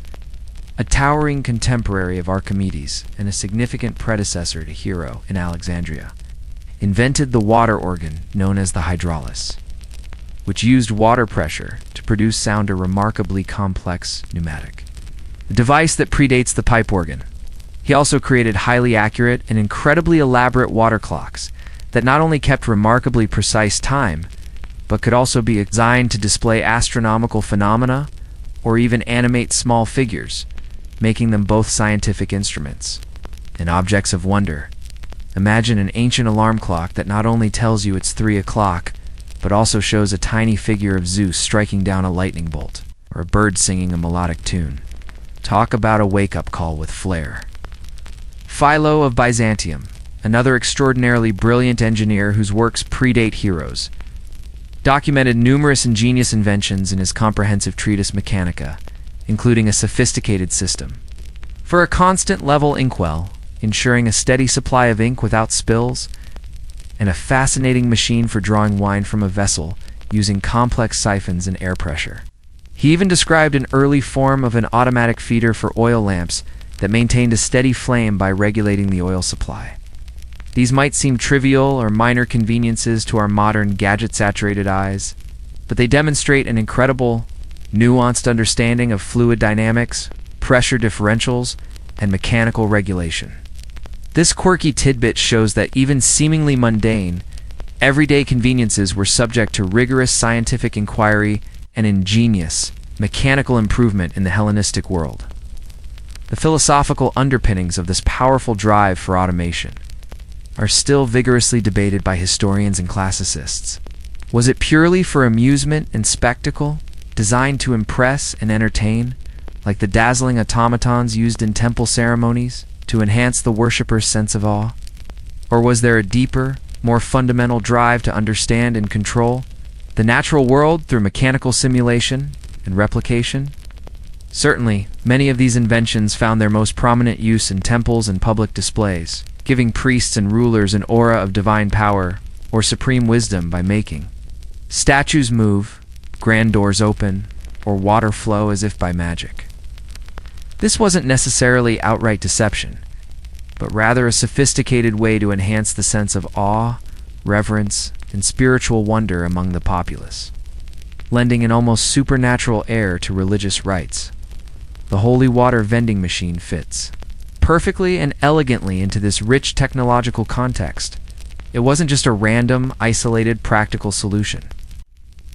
a towering contemporary of Archimedes and a significant predecessor to Hero in Alexandria, invented the water organ known as the hydraulis, which used water pressure to produce sound, a remarkably complex pneumatic, a device that predates the pipe organ. He also created highly accurate and incredibly elaborate water clocks that not only kept remarkably precise time, but could also be designed to display astronomical phenomena or even animate small figures, making them both scientific instruments and objects of wonder. Imagine an ancient alarm clock that not only tells you it's 3 o'clock, but also shows a tiny figure of Zeus striking down a lightning bolt, or a bird singing a melodic tune. Talk about a wake-up call with flair. Philo of Byzantium, another extraordinarily brilliant engineer whose works predate Hero's, documented numerous ingenious inventions in his comprehensive treatise Mechanica, including a sophisticated system for a constant level inkwell, ensuring a steady supply of ink without spills, and a fascinating machine for drawing wine from a vessel using complex siphons and air pressure. He even described an early form of an automatic feeder for oil lamps that maintained a steady flame by regulating the oil supply. These might seem trivial or minor conveniences to our modern gadget-saturated eyes, but they demonstrate an incredible, nuanced understanding of fluid dynamics, pressure differentials, and mechanical regulation. This quirky tidbit shows that even seemingly mundane, everyday conveniences were subject to rigorous scientific inquiry and ingenious, mechanical improvement in the Hellenistic world. The philosophical underpinnings of this powerful drive for automation are still vigorously debated by historians and classicists. Was it purely for amusement and spectacle, designed to impress and entertain, like the dazzling automatons used in temple ceremonies to enhance the worshipper's sense of awe? Or was there a deeper, more fundamental drive to understand and control the natural world through mechanical simulation and replication? Certainly, many of these inventions found their most prominent use in temples and public displays, giving priests and rulers an aura of divine power or supreme wisdom by making statues move, grand doors open, or water flow as if by magic. This wasn't necessarily outright deception, but rather a sophisticated way to enhance the sense of awe, reverence, and spiritual wonder among the populace, lending an almost supernatural air to religious rites. The holy water vending machine fits perfectly and elegantly into this rich technological context. It wasn't just a random, isolated, practical solution.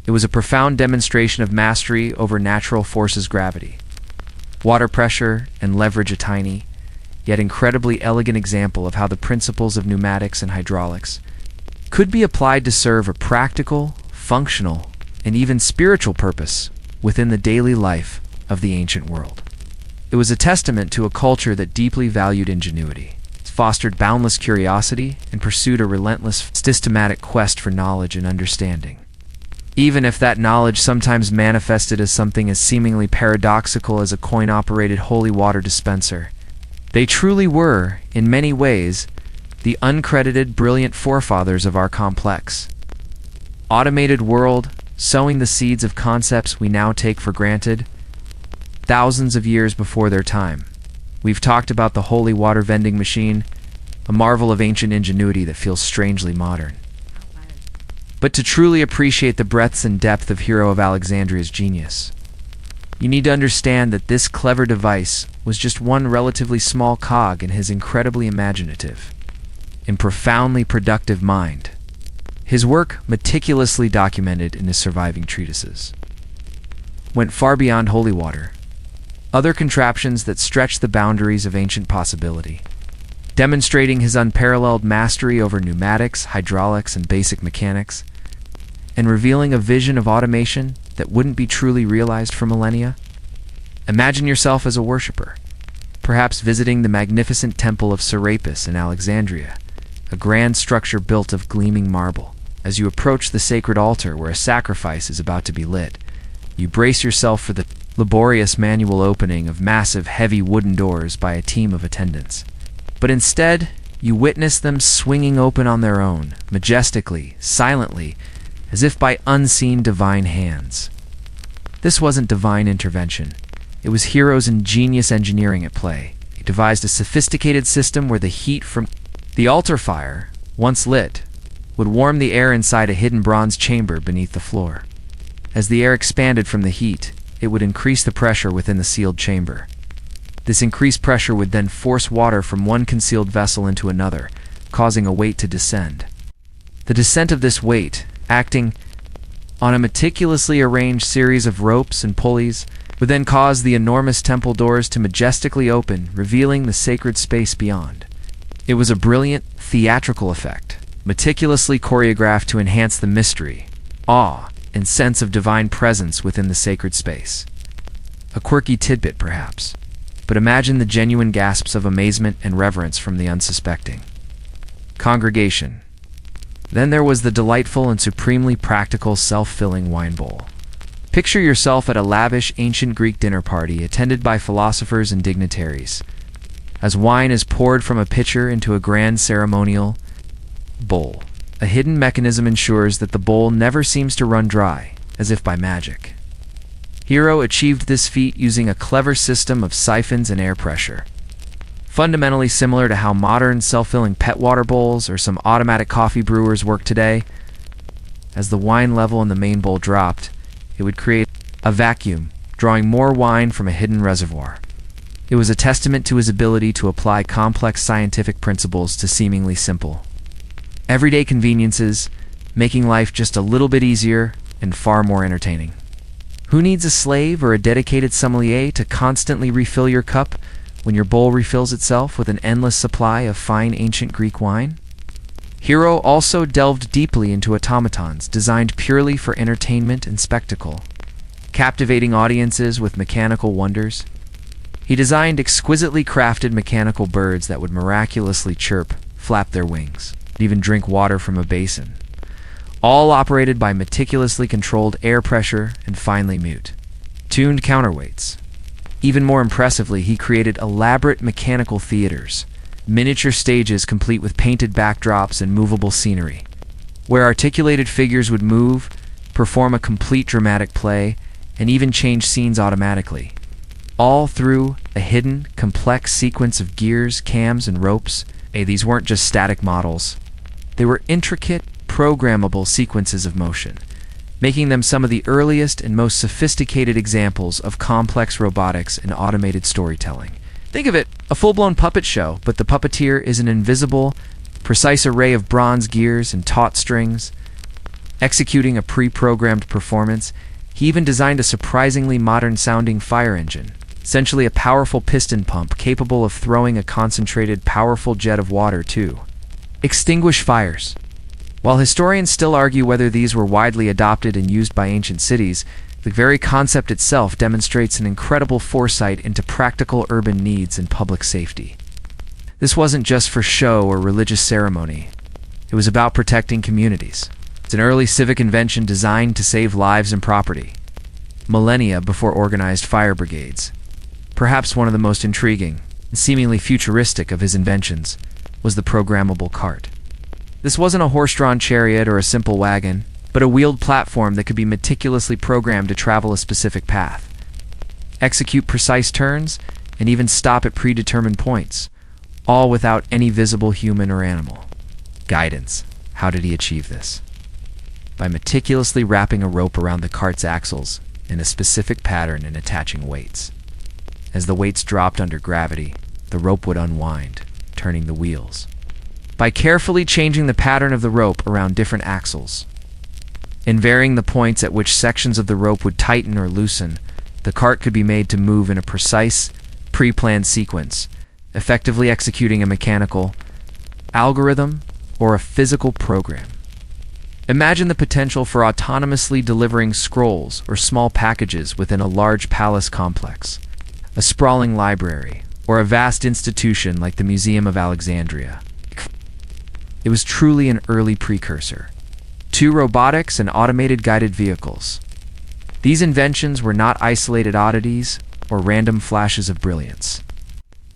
It was a profound demonstration of mastery over natural forces, gravity, water pressure, and leverage, a tiny, yet incredibly elegant example of how the principles of pneumatics and hydraulics could be applied to serve a practical, functional, and even spiritual purpose within the daily life of the ancient world. It was a testament to a culture that deeply valued ingenuity, fostered boundless curiosity, and pursued a relentless, systematic quest for knowledge and understanding. Even if that knowledge sometimes manifested as something as seemingly paradoxical as a coin-operated holy water dispenser, they truly were, in many ways, the uncredited, brilliant forefathers of our complex, automated world, sowing the seeds of concepts we now take for granted, thousands of years before their time. We've talked about the holy water vending machine, a marvel of ancient ingenuity that feels strangely modern. But to truly appreciate the breadth and depth of Hero of Alexandria's genius, you need to understand that this clever device was just one relatively small cog in his incredibly imaginative and profoundly productive mind. His work, meticulously documented in his surviving treatises, went far beyond holy water. Other contraptions that stretched the boundaries of ancient possibility, demonstrating his unparalleled mastery over pneumatics, hydraulics, and basic mechanics, and revealing a vision of automation that wouldn't be truly realized for millennia. Imagine yourself as a worshiper, perhaps visiting the magnificent Temple of Serapis in Alexandria, a grand structure built of gleaming marble. As you approach the sacred altar where a sacrifice is about to be lit, you brace yourself for the laborious manual opening of massive, heavy wooden doors by a team of attendants. But instead, you witness them swinging open on their own, majestically, silently, as if by unseen divine hands. This wasn't divine intervention. It was Hero's ingenious engineering at play. He devised a sophisticated system where the heat from the altar fire, once lit, would warm the air inside a hidden bronze chamber beneath the floor. As the air expanded from the heat, it would increase the pressure within the sealed chamber. This increased pressure would then force water from one concealed vessel into another, causing a weight to descend. The descent of this weight, acting on a meticulously arranged series of ropes and pulleys, would then cause the enormous temple doors to majestically open, revealing the sacred space beyond. It was a brilliant, theatrical effect, meticulously choreographed to enhance the mystery, awe, and sense of divine presence within the sacred space. A quirky tidbit, perhaps, but imagine the genuine gasps of amazement and reverence from the unsuspecting congregation. Then there was the delightful and supremely practical self-filling wine bowl. Picture yourself at a lavish ancient Greek dinner party attended by philosophers and dignitaries. As wine is poured from a pitcher into a grand ceremonial bowl, a hidden mechanism ensures that the bowl never seems to run dry, as if by magic. Hero achieved this feat using a clever system of siphons and air pressure. Fundamentally similar to how modern self-filling pet water bowls or some automatic coffee brewers work today, as the wine level in the main bowl dropped, it would create a vacuum, drawing more wine from a hidden reservoir. It was a testament to his ability to apply complex scientific principles to seemingly simple, everyday conveniences, making life just a little bit easier and far more entertaining. Who needs a slave or a dedicated sommelier to constantly refill your cup when your bowl refills itself with an endless supply of fine ancient Greek wine? Hero also delved deeply into automatons designed purely for entertainment and spectacle, captivating audiences with mechanical wonders. He designed exquisitely crafted mechanical birds that would miraculously chirp, flap their wings, and even drink water from a basin, all operated by meticulously controlled air pressure and finely tuned counterweights. Even more impressively, he created elaborate mechanical theaters, miniature stages complete with painted backdrops and movable scenery, where articulated figures would move, perform a complete dramatic play, and even change scenes automatically, all through a hidden, complex sequence of gears, cams, and ropes. These weren't just static models. They were intricate, programmable sequences of motion, making them some of the earliest and most sophisticated examples of complex robotics and automated storytelling. Think of it, a full-blown puppet show, but the puppeteer is an invisible, precise array of bronze gears and taut strings, executing a pre-programmed performance. He even designed a surprisingly modern-sounding fire engine, essentially a powerful piston pump capable of throwing a concentrated, powerful jet of water to extinguish fires. While historians still argue whether these were widely adopted and used by ancient cities, the very concept itself demonstrates an incredible foresight into practical urban needs and public safety. This wasn't just for show or religious ceremony. It was about protecting communities. It's an early civic invention designed to save lives and property, millennia before organized fire brigades. Perhaps one of the most intriguing and seemingly futuristic of his inventions was the programmable cart. This wasn't a horse-drawn chariot or a simple wagon, but a wheeled platform that could be meticulously programmed to travel a specific path, execute precise turns, and even stop at predetermined points, all without any visible human or animal guidance. How did he achieve this? By meticulously wrapping a rope around the cart's axles in a specific pattern and attaching weights. As the weights dropped under gravity, the rope would unwind, turning the wheels. By carefully changing the pattern of the rope around different axles, and varying the points at which sections of the rope would tighten or loosen, the cart could be made to move in a precise, pre-planned sequence, effectively executing a mechanical algorithm or a physical program. Imagine the potential for autonomously delivering scrolls or small packages within a large palace complex, a sprawling library, or a vast institution like the Museum of Alexandria. It was truly an early precursor to robotics and automated guided vehicles. These inventions were not isolated oddities or random flashes of brilliance.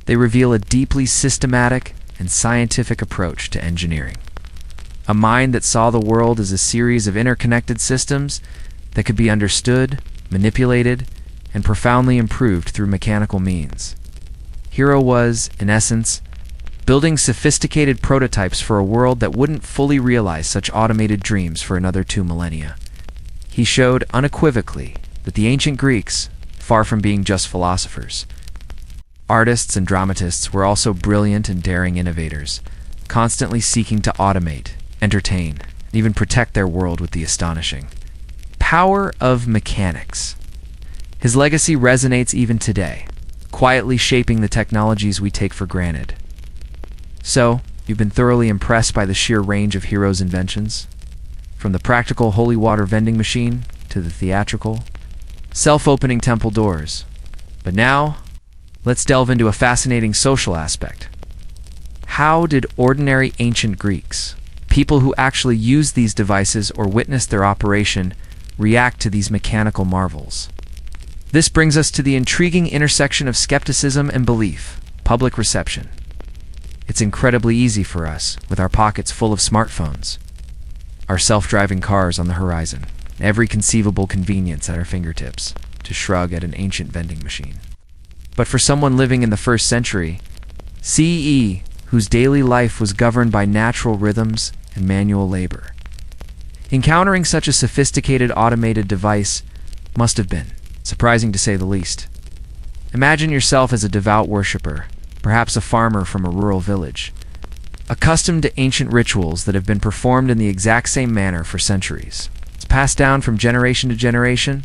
They reveal a deeply systematic and scientific approach to engineering. A mind that saw the world as a series of interconnected systems that could be understood, manipulated, and profoundly improved through mechanical means. Hero was, in essence, building sophisticated prototypes for a world that wouldn't fully realize such automated dreams for another 2 millennia. He showed unequivocally that the ancient Greeks, far from being just philosophers, artists and dramatists, were also brilliant and daring innovators, constantly seeking to automate, entertain, and even protect their world with the astonishing power of mechanics. His legacy resonates even today, quietly shaping the technologies we take for granted. So, you've been thoroughly impressed by the sheer range of Hero's inventions? From the practical holy water vending machine to the theatrical, self-opening temple doors. But now, let's delve into a fascinating social aspect. How did ordinary ancient Greeks, people who actually used these devices or witnessed their operation, react to these mechanical marvels? This brings us to the intriguing intersection of skepticism and belief, public reception. It's incredibly easy for us, with our pockets full of smartphones, our self-driving cars on the horizon, and every conceivable convenience at our fingertips, to shrug at an ancient vending machine. But for someone living in the 1st century, CE, whose daily life was governed by natural rhythms and manual labor, encountering such a sophisticated automated device must have been surprising, to say the least. Imagine yourself as a devout worshiper, perhaps a farmer from a rural village, accustomed to ancient rituals that have been performed in the exact same manner for centuries. It's passed down from generation to generation.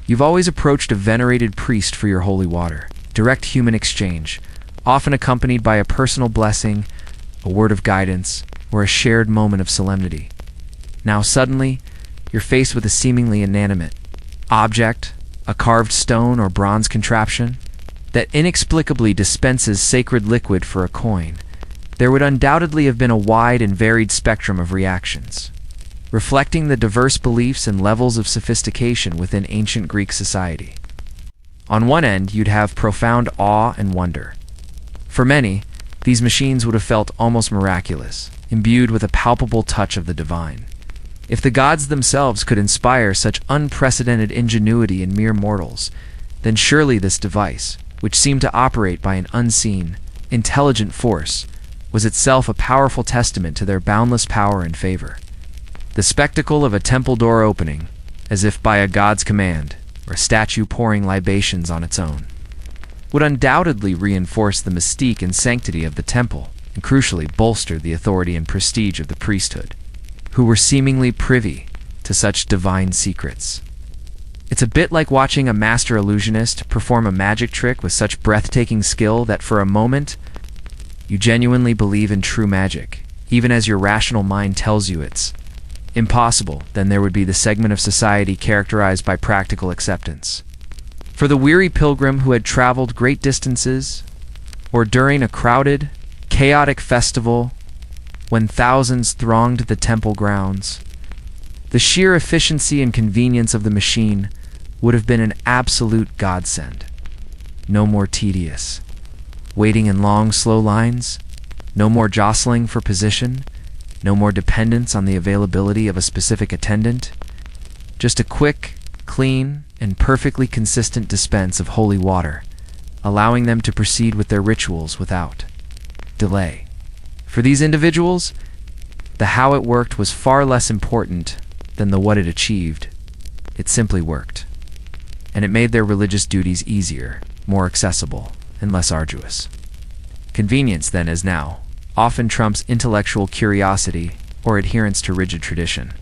You've always approached a venerated priest for your holy water, direct human exchange, often accompanied by a personal blessing, a word of guidance, or a shared moment of solemnity. Now suddenly, you're faced with a seemingly inanimate object, a carved stone or bronze contraption, that inexplicably dispenses sacred liquid for a coin. There would undoubtedly have been a wide and varied spectrum of reactions, reflecting the diverse beliefs and levels of sophistication within ancient Greek society. On one end, you'd have profound awe and wonder. For many, these machines would have felt almost miraculous, imbued with a palpable touch of the divine. If the gods themselves could inspire such unprecedented ingenuity in mere mortals, then surely this device, which seemed to operate by an unseen, intelligent force, was itself a powerful testament to their boundless power and favor. The spectacle of a temple door opening, as if by a god's command, or a statue pouring libations on its own, would undoubtedly reinforce the mystique and sanctity of the temple, and crucially bolster the authority and prestige of the priesthood, who were seemingly privy to such divine secrets. It's a bit like watching a master illusionist perform a magic trick with such breathtaking skill that for a moment, you genuinely believe in true magic, even as your rational mind tells you it's impossible. Then there would be the segment of society characterized by practical acceptance. For the weary pilgrim who had traveled great distances, or during a crowded, chaotic festival when thousands thronged the temple grounds, the sheer efficiency and convenience of the machine would have been an absolute godsend. No more tedious waiting in long, slow lines, no more jostling for position, no more dependence on the availability of a specific attendant, just a quick, clean, and perfectly consistent dispense of holy water, allowing them to proceed with their rituals without delay. For these individuals, the how it worked was far less important than the what it achieved. It simply worked, and it made their religious duties easier, more accessible, and less arduous. Convenience, then as now, often trumps intellectual curiosity or adherence to rigid tradition.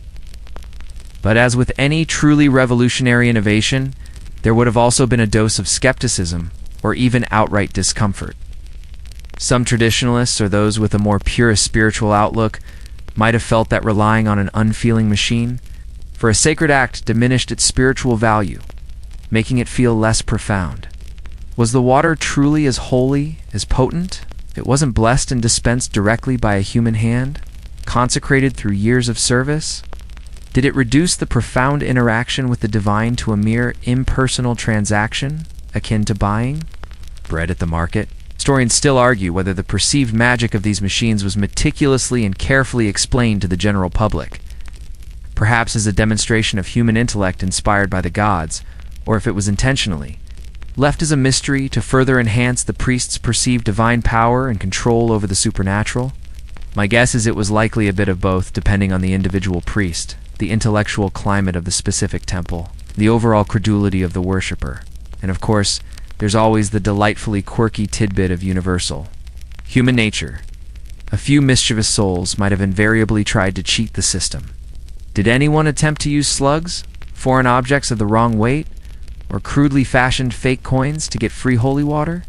But as with any truly revolutionary innovation, there would have also been a dose of skepticism or even outright discomfort. Some traditionalists, or those with a more purist spiritual outlook, might have felt that relying on an unfeeling machine for a sacred act diminished its spiritual value, making it feel less profound. Was the water truly as holy, as potent? It wasn't blessed and dispensed directly by a human hand, consecrated through years of service? Did it reduce the profound interaction with the divine to a mere impersonal transaction, akin to buying bread at the market? Historians still argue whether the perceived magic of these machines was meticulously and carefully explained to the general public, perhaps as a demonstration of human intellect inspired by the gods, or if it was intentionally left as a mystery to further enhance the priest's perceived divine power and control over the supernatural. My guess is it was likely a bit of both, depending on the individual priest, the intellectual climate of the specific temple, the overall credulity of the worshipper, and of course, there's always the delightfully quirky tidbit of universal human nature. A few mischievous souls might have invariably tried to cheat the system. Did anyone attempt to use slugs, foreign objects of the wrong weight, or crudely fashioned fake coins to get free holy water?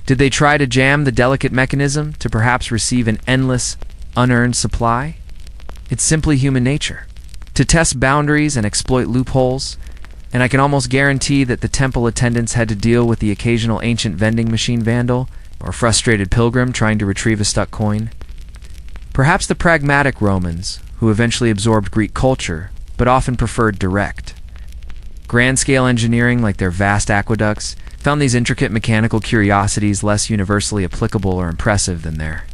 Did they try to jam the delicate mechanism to perhaps receive an endless, unearned supply? It's simply human nature to test boundaries and exploit loopholes, and I can almost guarantee that the temple attendants had to deal with the occasional ancient vending machine vandal or frustrated pilgrim trying to retrieve a stuck coin. Perhaps the pragmatic Romans, who eventually absorbed Greek culture, but often preferred direct, grand-scale engineering like their vast aqueducts, found these intricate mechanical curiosities less universally applicable or impressive than their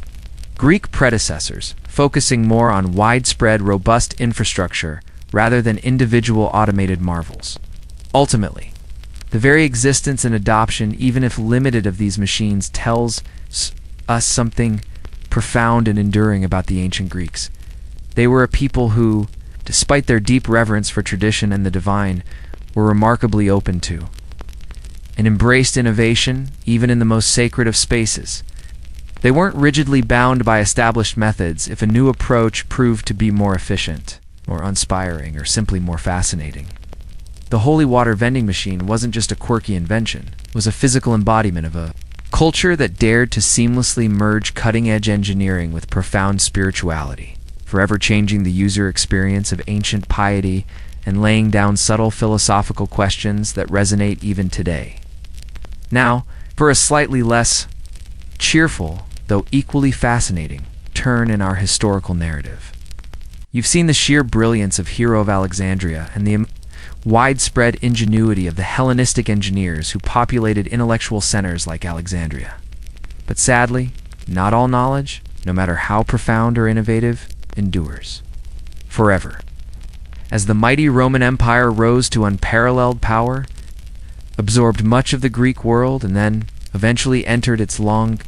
Greek predecessors, focusing more on widespread, robust infrastructure rather than individual automated marvels. Ultimately, the very existence and adoption, even if limited, of these machines tells us something profound and enduring about the ancient Greeks. They were a people who, despite their deep reverence for tradition and the divine, were remarkably open to and embraced innovation, even in the most sacred of spaces. They weren't rigidly bound by established methods if a new approach proved to be more efficient, more inspiring, or simply more fascinating. The holy water vending machine wasn't just a quirky invention, it was a physical embodiment of a culture that dared to seamlessly merge cutting-edge engineering with profound spirituality, forever changing the user experience of ancient piety and laying down subtle philosophical questions that resonate even today. Now, for a slightly less cheerful, though equally fascinating, turn in our historical narrative. You've seen the sheer brilliance of Hero of Alexandria and the widespread ingenuity of the Hellenistic engineers who populated intellectual centers like Alexandria. But sadly, not all knowledge, no matter how profound or innovative, endures forever. As the mighty Roman Empire rose to unparalleled power, absorbed much of the Greek world, and then eventually entered its long,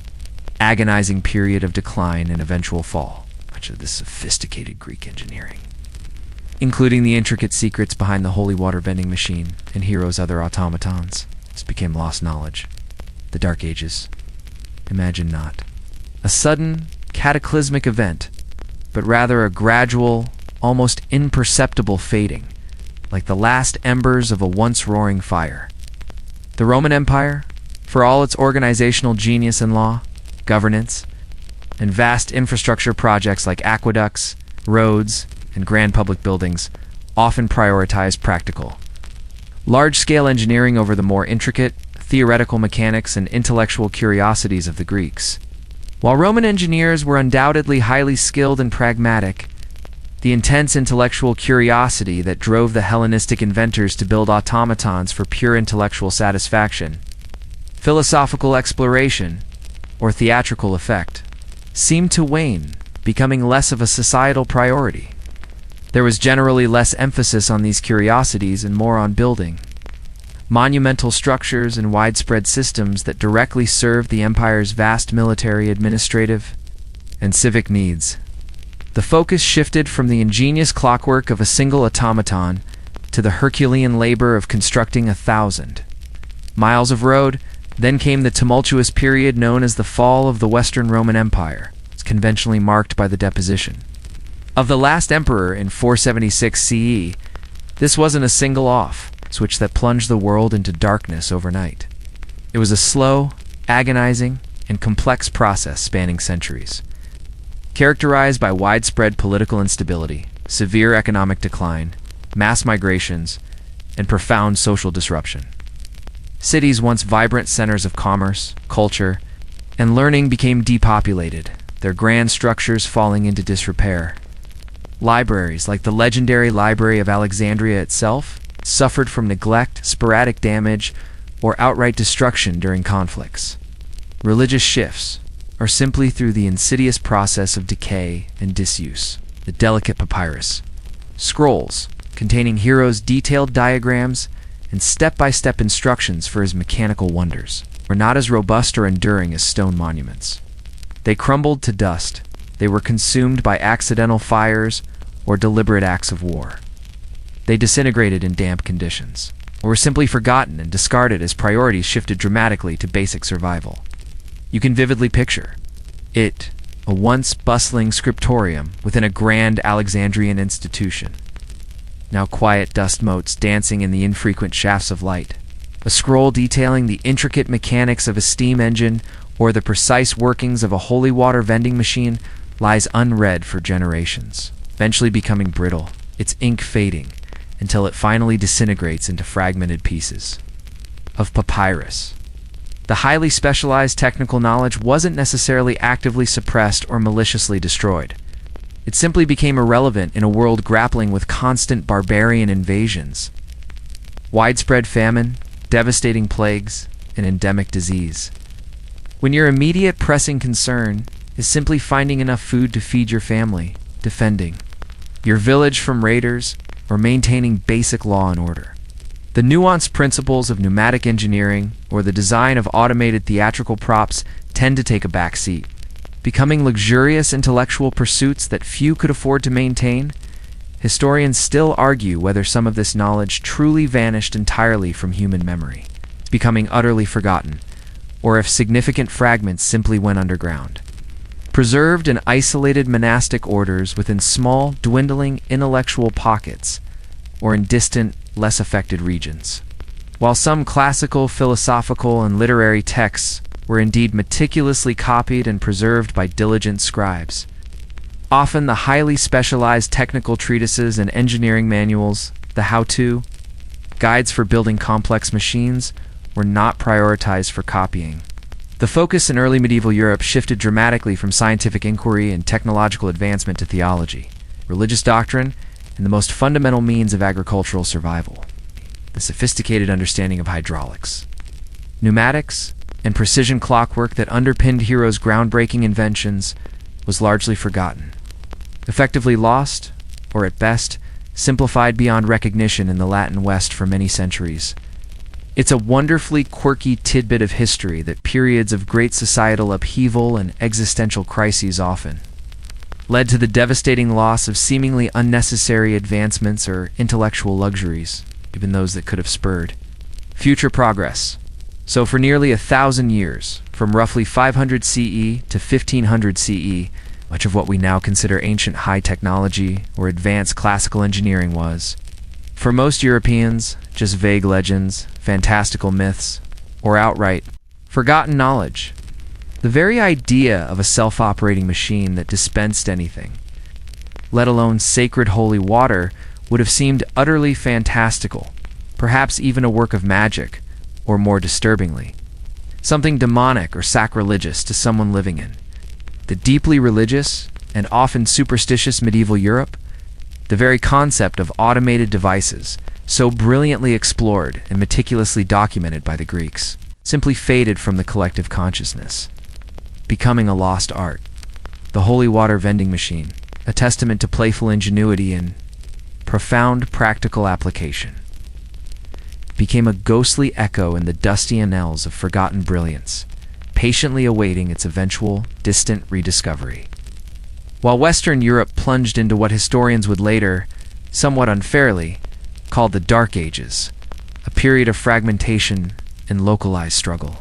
agonizing period of decline and eventual fall, much of this sophisticated Greek engineering, including the intricate secrets behind the holy water vending machine and Hero's other automatons, this became lost knowledge. The Dark Ages. Imagine not a sudden, cataclysmic event, but rather a gradual, almost imperceptible fading, like the last embers of a once roaring fire. The Roman Empire, for all its organizational genius in law, governance, and vast infrastructure projects like aqueducts, roads, and grand public buildings, often prioritized practical, large-scale engineering over the more intricate, theoretical mechanics and intellectual curiosities of the Greeks. While Roman engineers were undoubtedly highly skilled and pragmatic, the intense intellectual curiosity that drove the Hellenistic inventors to build automatons for pure intellectual satisfaction, philosophical exploration, or theatrical effect, seemed to wane, becoming less of a societal priority. There was generally less emphasis on these curiosities and more on building monumental structures and widespread systems that directly served the empire's vast military, administrative, and civic needs. The focus shifted from the ingenious clockwork of a single automaton to the Herculean labor of constructing 1,000 miles of road. Then came the tumultuous period known as the fall of the Western Roman Empire. It's conventionally marked by the deposition of the last emperor in 476 CE. This wasn't a single-off switch that plunged the world into darkness overnight. It was a slow, agonizing, and complex process spanning centuries, characterized by widespread political instability, severe economic decline, mass migrations, and profound social disruption. Cities, once vibrant centers of commerce, culture, and learning, became depopulated, their grand structures falling into disrepair. Libraries, like the legendary Library of Alexandria itself, suffered from neglect, sporadic damage, or outright destruction during conflicts. Religious shifts, or simply through the insidious process of decay and disuse. The delicate papyrus. Scrolls, containing heroes' detailed diagrams and step-by-step instructions for his mechanical wonders, were not as robust or enduring as stone monuments. They crumbled to dust. They were consumed by accidental fires or deliberate acts of war. They disintegrated in damp conditions, or were simply forgotten and discarded as priorities shifted dramatically to basic survival. You can vividly picture it, a once bustling scriptorium within a grand Alexandrian institution. Now quiet dust motes dancing in the infrequent shafts of light. A scroll detailing the intricate mechanics of a steam engine or the precise workings of a holy water vending machine lies unread for generations, eventually becoming brittle, its ink fading, until it finally disintegrates into fragmented pieces. Of papyrus. The highly specialized technical knowledge wasn't necessarily actively suppressed or maliciously destroyed. It simply became irrelevant in a world grappling with constant barbarian invasions, widespread famine, devastating plagues, and endemic disease. When your immediate pressing concern is simply finding enough food to feed your family, defending your village from raiders, or maintaining basic law and order. The nuanced principles of pneumatic engineering or the design of automated theatrical props tend to take a back seat, becoming luxurious intellectual pursuits that few could afford to maintain. Historians still argue whether some of this knowledge truly vanished entirely from human memory, becoming utterly forgotten, or if significant fragments simply went underground, preserved in isolated monastic orders within small, dwindling intellectual pockets, or in distant, less affected regions. While some classical, philosophical, and literary texts were indeed meticulously copied and preserved by diligent scribes, often the highly specialized technical treatises and engineering manuals, the how-to guides for building complex machines, were not prioritized for copying. The focus in early medieval Europe shifted dramatically from scientific inquiry and technological advancement to theology, religious doctrine, and the most fundamental means of agricultural survival, the sophisticated understanding of hydraulics, pneumatics, and precision clockwork that underpinned heroes' groundbreaking inventions was largely forgotten, effectively lost, or at best, simplified beyond recognition in the Latin West for many centuries. It's a wonderfully quirky tidbit of history that periods of great societal upheaval and existential crises often led to the devastating loss of seemingly unnecessary advancements or intellectual luxuries, even those that could have spurred future progress. So for nearly 1,000 years, from roughly 500 CE to 1500 CE, much of what we now consider ancient high technology or advanced classical engineering was, for most Europeans, just vague legends, fantastical myths, or outright forgotten knowledge. The very idea of a self-operating machine that dispensed anything, let alone sacred holy water, would have seemed utterly fantastical, perhaps even a work of magic, or more disturbingly, something demonic or sacrilegious to someone living in the deeply religious and often superstitious medieval Europe. The very concept of automated devices, so brilliantly explored and meticulously documented by the Greeks, simply faded from the collective consciousness, becoming a lost art. The holy water vending machine, a testament to playful ingenuity and profound practical application, became a ghostly echo in the dusty annals of forgotten brilliance, patiently awaiting its eventual, distant rediscovery. While Western Europe plunged into what historians would later, somewhat unfairly, call the Dark Ages, a period of fragmentation and localized struggle.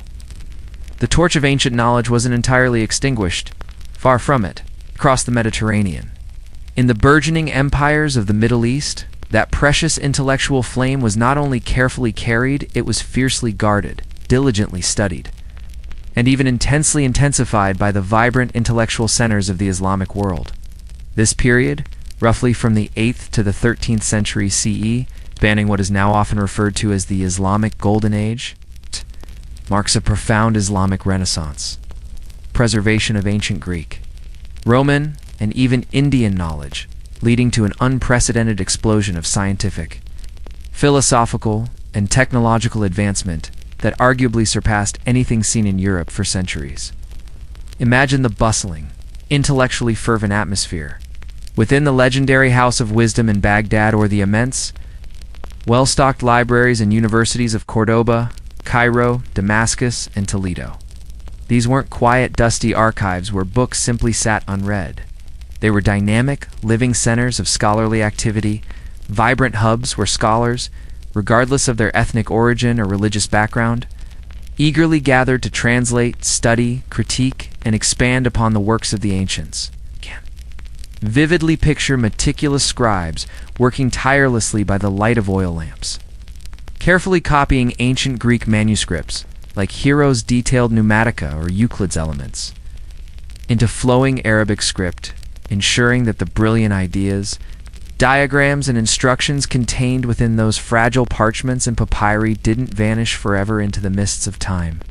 The torch of ancient knowledge wasn't entirely extinguished, far from it, across the Mediterranean. In the burgeoning empires of the Middle East, that precious intellectual flame was not only carefully carried, it was fiercely guarded, diligently studied, and even intensely intensified by the vibrant intellectual centers of the Islamic world. This period, roughly from the 8th to the 13th century CE, spanning what is now often referred to as the Islamic Golden Age, marks a profound Islamic renaissance. Preservation of ancient Greek, Roman, and even Indian knowledge, leading to an unprecedented explosion of scientific, philosophical, and technological advancement that arguably surpassed anything seen in Europe for centuries. Imagine the bustling, intellectually fervent atmosphere within the legendary House of Wisdom in Baghdad, or the immense, well-stocked libraries and universities of Cordoba, Cairo, Damascus, and Toledo. These weren't quiet, dusty archives where books simply sat unread. They were dynamic, living centers of scholarly activity, vibrant hubs where scholars, regardless of their ethnic origin or religious background, eagerly gathered to translate, study, critique, and expand upon the works of the ancients. Vividly picture meticulous scribes working tirelessly by the light of oil lamps, carefully copying ancient Greek manuscripts, like Hero's detailed Pneumatica or Euclid's Elements, into flowing Arabic script, ensuring that the brilliant ideas, diagrams, and instructions contained within those fragile parchments and papyri didn't vanish forever into the mists of time.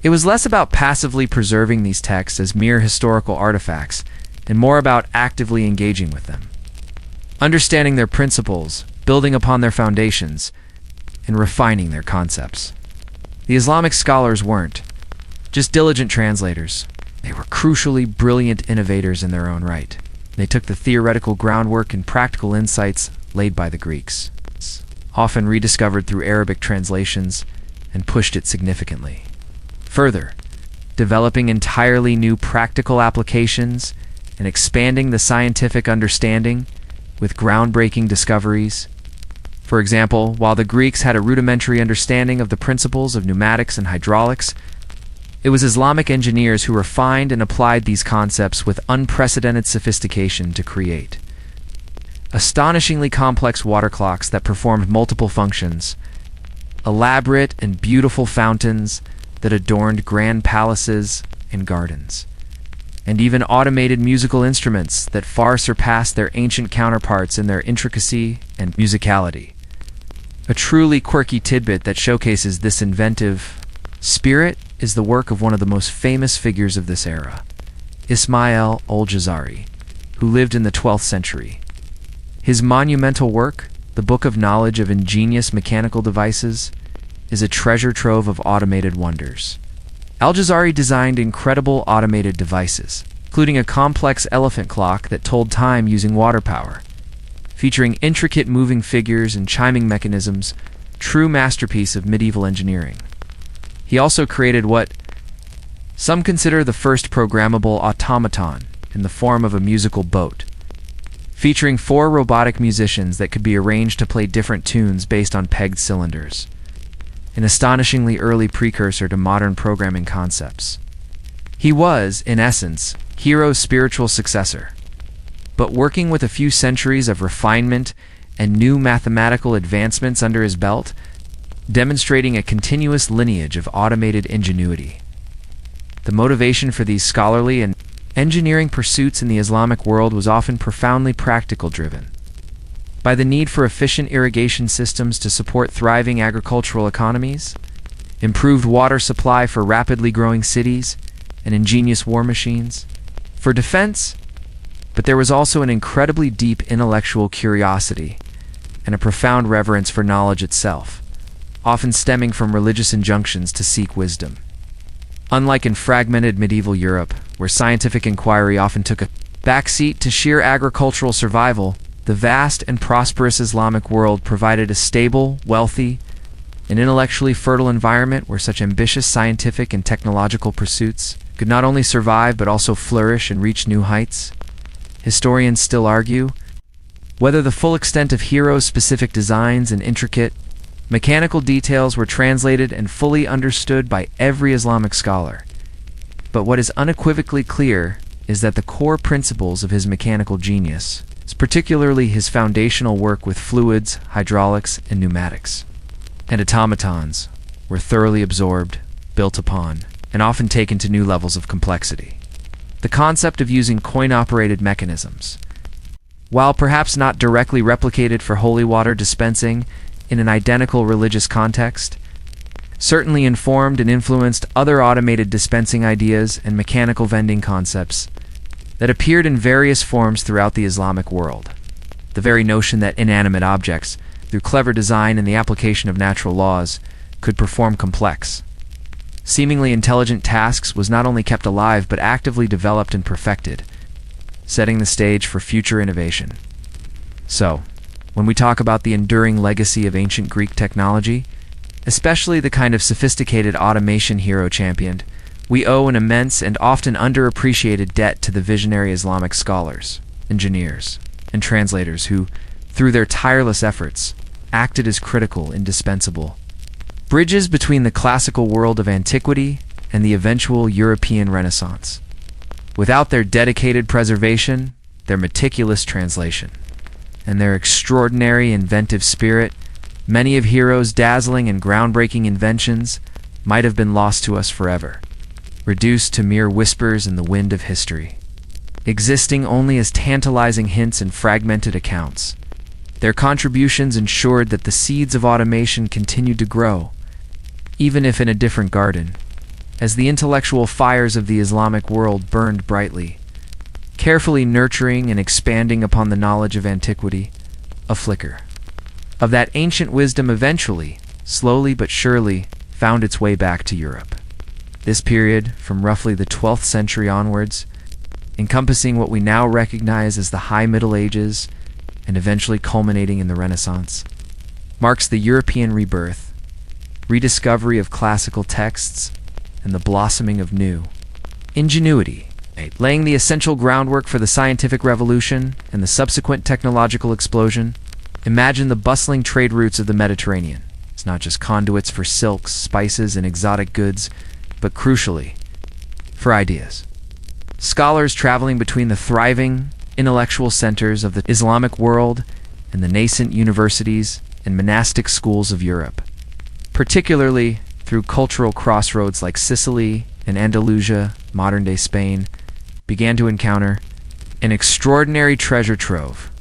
It was less about passively preserving these texts as mere historical artifacts, and more about actively engaging with them, understanding their principles, building upon their foundations, and refining their concepts. The Islamic scholars weren't just diligent translators. They were crucially brilliant innovators in their own right. They took the theoretical groundwork and practical insights laid by the Greeks, often rediscovered through Arabic translations, and pushed it significantly further, developing entirely new practical applications and expanding the scientific understanding with groundbreaking discoveries. For example, while the Greeks had a rudimentary understanding of the principles of pneumatics and hydraulics, it was Islamic engineers who refined and applied these concepts with unprecedented sophistication to create astonishingly complex water clocks that performed multiple functions, elaborate and beautiful fountains that adorned grand palaces and gardens, and even automated musical instruments that far surpassed their ancient counterparts in their intricacy and musicality. A truly quirky tidbit that showcases this inventive spirit is the work of one of the most famous figures of this era, Ismail al-Jazari, who lived in the 12th century. His monumental work, the Book of Knowledge of Ingenious Mechanical Devices, is a treasure trove of automated wonders. Al-Jazari designed incredible automated devices, including a complex elephant clock that told time using water power, featuring intricate moving figures and chiming mechanisms, true masterpiece of medieval engineering. He also created what some consider the first programmable automaton in the form of a musical boat, featuring 4 robotic musicians that could be arranged to play different tunes based on pegged cylinders, an astonishingly early precursor to modern programming concepts. He was, in essence, Hero's spiritual successor, but working with a few centuries of refinement and new mathematical advancements under his belt, demonstrating a continuous lineage of automated ingenuity. The motivation for these scholarly and engineering pursuits in the Islamic world was often profoundly practical driven, by the need for efficient irrigation systems to support thriving agricultural economies, improved water supply for rapidly growing cities, and ingenious war machines for defense. But there was also an incredibly deep intellectual curiosity and a profound reverence for knowledge itself, often stemming from religious injunctions to seek wisdom. Unlike in fragmented medieval Europe, where scientific inquiry often took a backseat to sheer agricultural survival, the vast and prosperous Islamic world provided a stable, wealthy, and intellectually fertile environment where such ambitious scientific and technological pursuits could not only survive but also flourish and reach new heights. Historians still argue whether the full extent of Hero's specific designs and intricate mechanical details were translated and fully understood by every Islamic scholar. But what is unequivocally clear is that the core principles of his mechanical genius, particularly his foundational work with fluids, hydraulics, and pneumatics, and automatons, were thoroughly absorbed, built upon, and often taken to new levels of complexity. The concept of using coin-operated mechanisms, while perhaps not directly replicated for holy water dispensing in an identical religious context, certainly informed and influenced other automated dispensing ideas and mechanical vending concepts that appeared in various forms throughout the Islamic world. The very notion that inanimate objects, through clever design and the application of natural laws, could perform complex, seemingly intelligent tasks was not only kept alive but actively developed and perfected, setting the stage for future innovation. So, when we talk about the enduring legacy of ancient Greek technology, especially the kind of sophisticated automation Hero championed, we owe an immense and often underappreciated debt to the visionary Islamic scholars, engineers, and translators who, through their tireless efforts, acted as critical, indispensable bridges between the classical world of antiquity and the eventual European Renaissance. Without their dedicated preservation, their meticulous translation, and their extraordinary inventive spirit, many of Hero's dazzling and groundbreaking inventions might have been lost to us forever, reduced to mere whispers in the wind of history, existing only as tantalizing hints and fragmented accounts. Their contributions ensured that the seeds of automation continued to grow, even if in a different garden, as the intellectual fires of the Islamic world burned brightly, carefully nurturing and expanding upon the knowledge of antiquity. A flicker of that ancient wisdom eventually, slowly but surely, found its way back to Europe. This period, from roughly the 12th century onwards, encompassing what we now recognize as the High Middle Ages and eventually culminating in the Renaissance, marks the European rebirth, rediscovery of classical texts, and the blossoming of new ingenuity, laying the essential groundwork for the scientific revolution and the subsequent technological explosion. Imagine the bustling trade routes of the Mediterranean. It's not just conduits for silks, spices, and exotic goods, but crucially, for ideas. Scholars traveling between the thriving intellectual centers of the Islamic world and the nascent universities and monastic schools of Europe, particularly through cultural crossroads like Sicily and Andalusia, modern-day Spain, began to encounter an extraordinary treasure trove.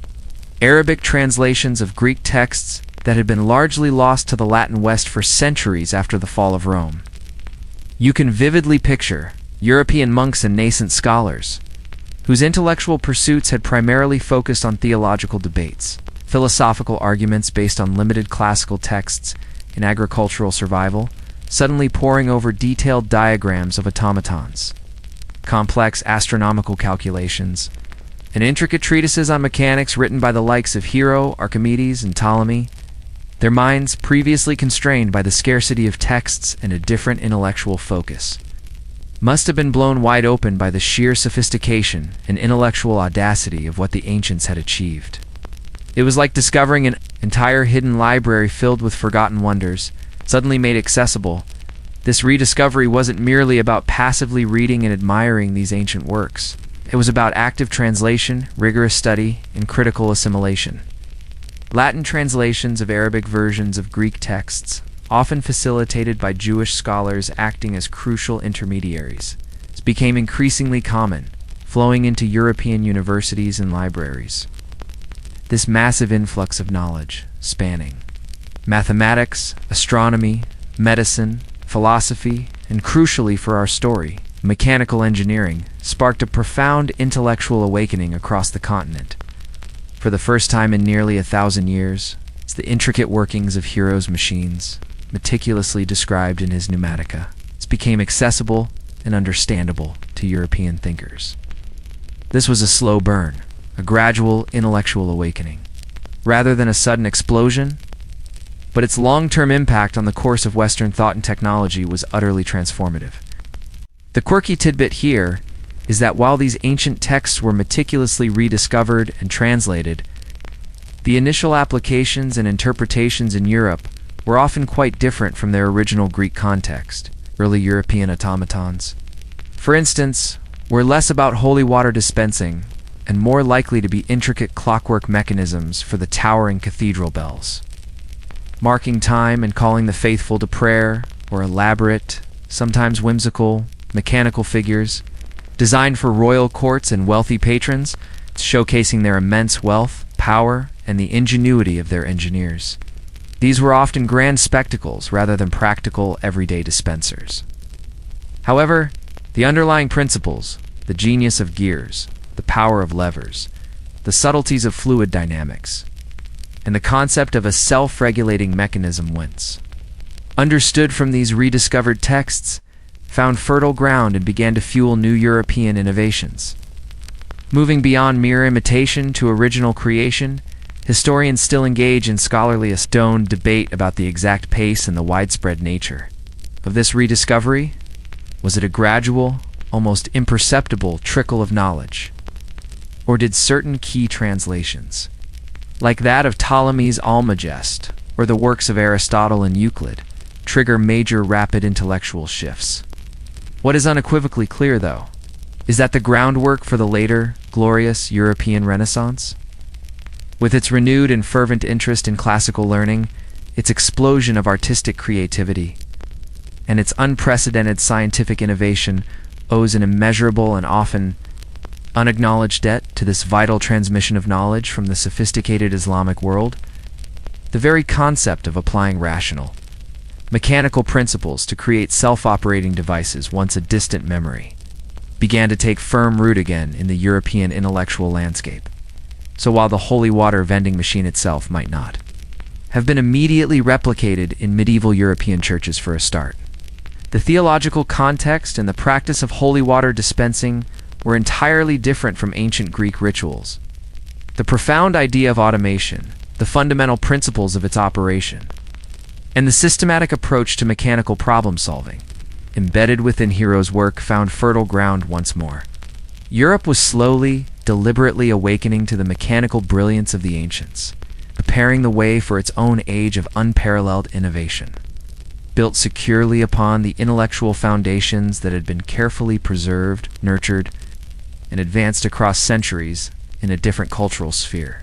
Arabic translations of Greek texts that had been largely lost to the Latin West for centuries after the fall of Rome. You can vividly picture European monks and nascent scholars, whose intellectual pursuits had primarily focused on theological debates, philosophical arguments based on limited classical texts, and agricultural survival, suddenly poring over detailed diagrams of automatons, complex astronomical calculations, and intricate treatises on mechanics written by the likes of Hero, Archimedes, and Ptolemy. Their minds, previously constrained by the scarcity of texts and a different intellectual focus, must have been blown wide open by the sheer sophistication and intellectual audacity of what the ancients had achieved. It was like discovering an entire hidden library filled with forgotten wonders, suddenly made accessible. This rediscovery wasn't merely about passively reading and admiring these ancient works. It was about active translation, rigorous study, and critical assimilation. Latin translations of Arabic versions of Greek texts, often facilitated by Jewish scholars acting as crucial intermediaries, became increasingly common, flowing into European universities and libraries. This massive influx of knowledge, spanning mathematics, astronomy, medicine, philosophy, and crucially for our story, mechanical engineering, sparked a profound intellectual awakening across the continent. For the first time in nearly 1,000 years, the intricate workings of Hero's machines, meticulously described in his Pneumatica, became accessible and understandable to European thinkers. This was a slow burn, a gradual intellectual awakening, rather than a sudden explosion, but its long-term impact on the course of Western thought and technology was utterly transformative. The quirky tidbit here is that while these ancient texts were meticulously rediscovered and translated, the initial applications and interpretations in Europe were often quite different from their original Greek context. Early European automatons, for instance, were less about holy water dispensing and more likely to be intricate clockwork mechanisms for the towering cathedral bells, marking time and calling the faithful to prayer, or elaborate, sometimes whimsical, mechanical figures designed for royal courts and wealthy patrons, showcasing their immense wealth, power, and the ingenuity of their engineers. These were often grand spectacles rather than practical, everyday dispensers. However, the underlying principles, the genius of gears, the power of levers, the subtleties of fluid dynamics, and the concept of a self-regulating mechanism once understood from these rediscovered texts, found fertile ground and began to fuel new European innovations. Moving beyond mere imitation to original creation, historians still engage in scholarly stoned debate about the exact pace and the widespread nature of this rediscovery. Was it a gradual, almost imperceptible trickle of knowledge? Or did certain key translations, like that of Ptolemy's Almagest or the works of Aristotle and Euclid, trigger major rapid intellectual shifts? What is unequivocally clear, though, is that the groundwork for the later, glorious European Renaissance, with its renewed and fervent interest in classical learning, its explosion of artistic creativity, and its unprecedented scientific innovation, owes an immeasurable and often unacknowledged debt to this vital transmission of knowledge from the sophisticated Islamic world. The very concept of applying rational, mechanical principles to create self-operating devices, once a distant memory, began to take firm root again in the European intellectual landscape. So while the holy water vending machine itself might not have been immediately replicated in medieval European churches for a start, the theological context and the practice of holy water dispensing were entirely different from ancient Greek rituals. The profound idea of automation, the fundamental principles of its operation, and the systematic approach to mechanical problem-solving, embedded within Hero's work, found fertile ground once more. Europe was slowly, deliberately awakening to the mechanical brilliance of the ancients, preparing the way for its own age of unparalleled innovation, built securely upon the intellectual foundations that had been carefully preserved, nurtured, and advanced across centuries in a different cultural sphere.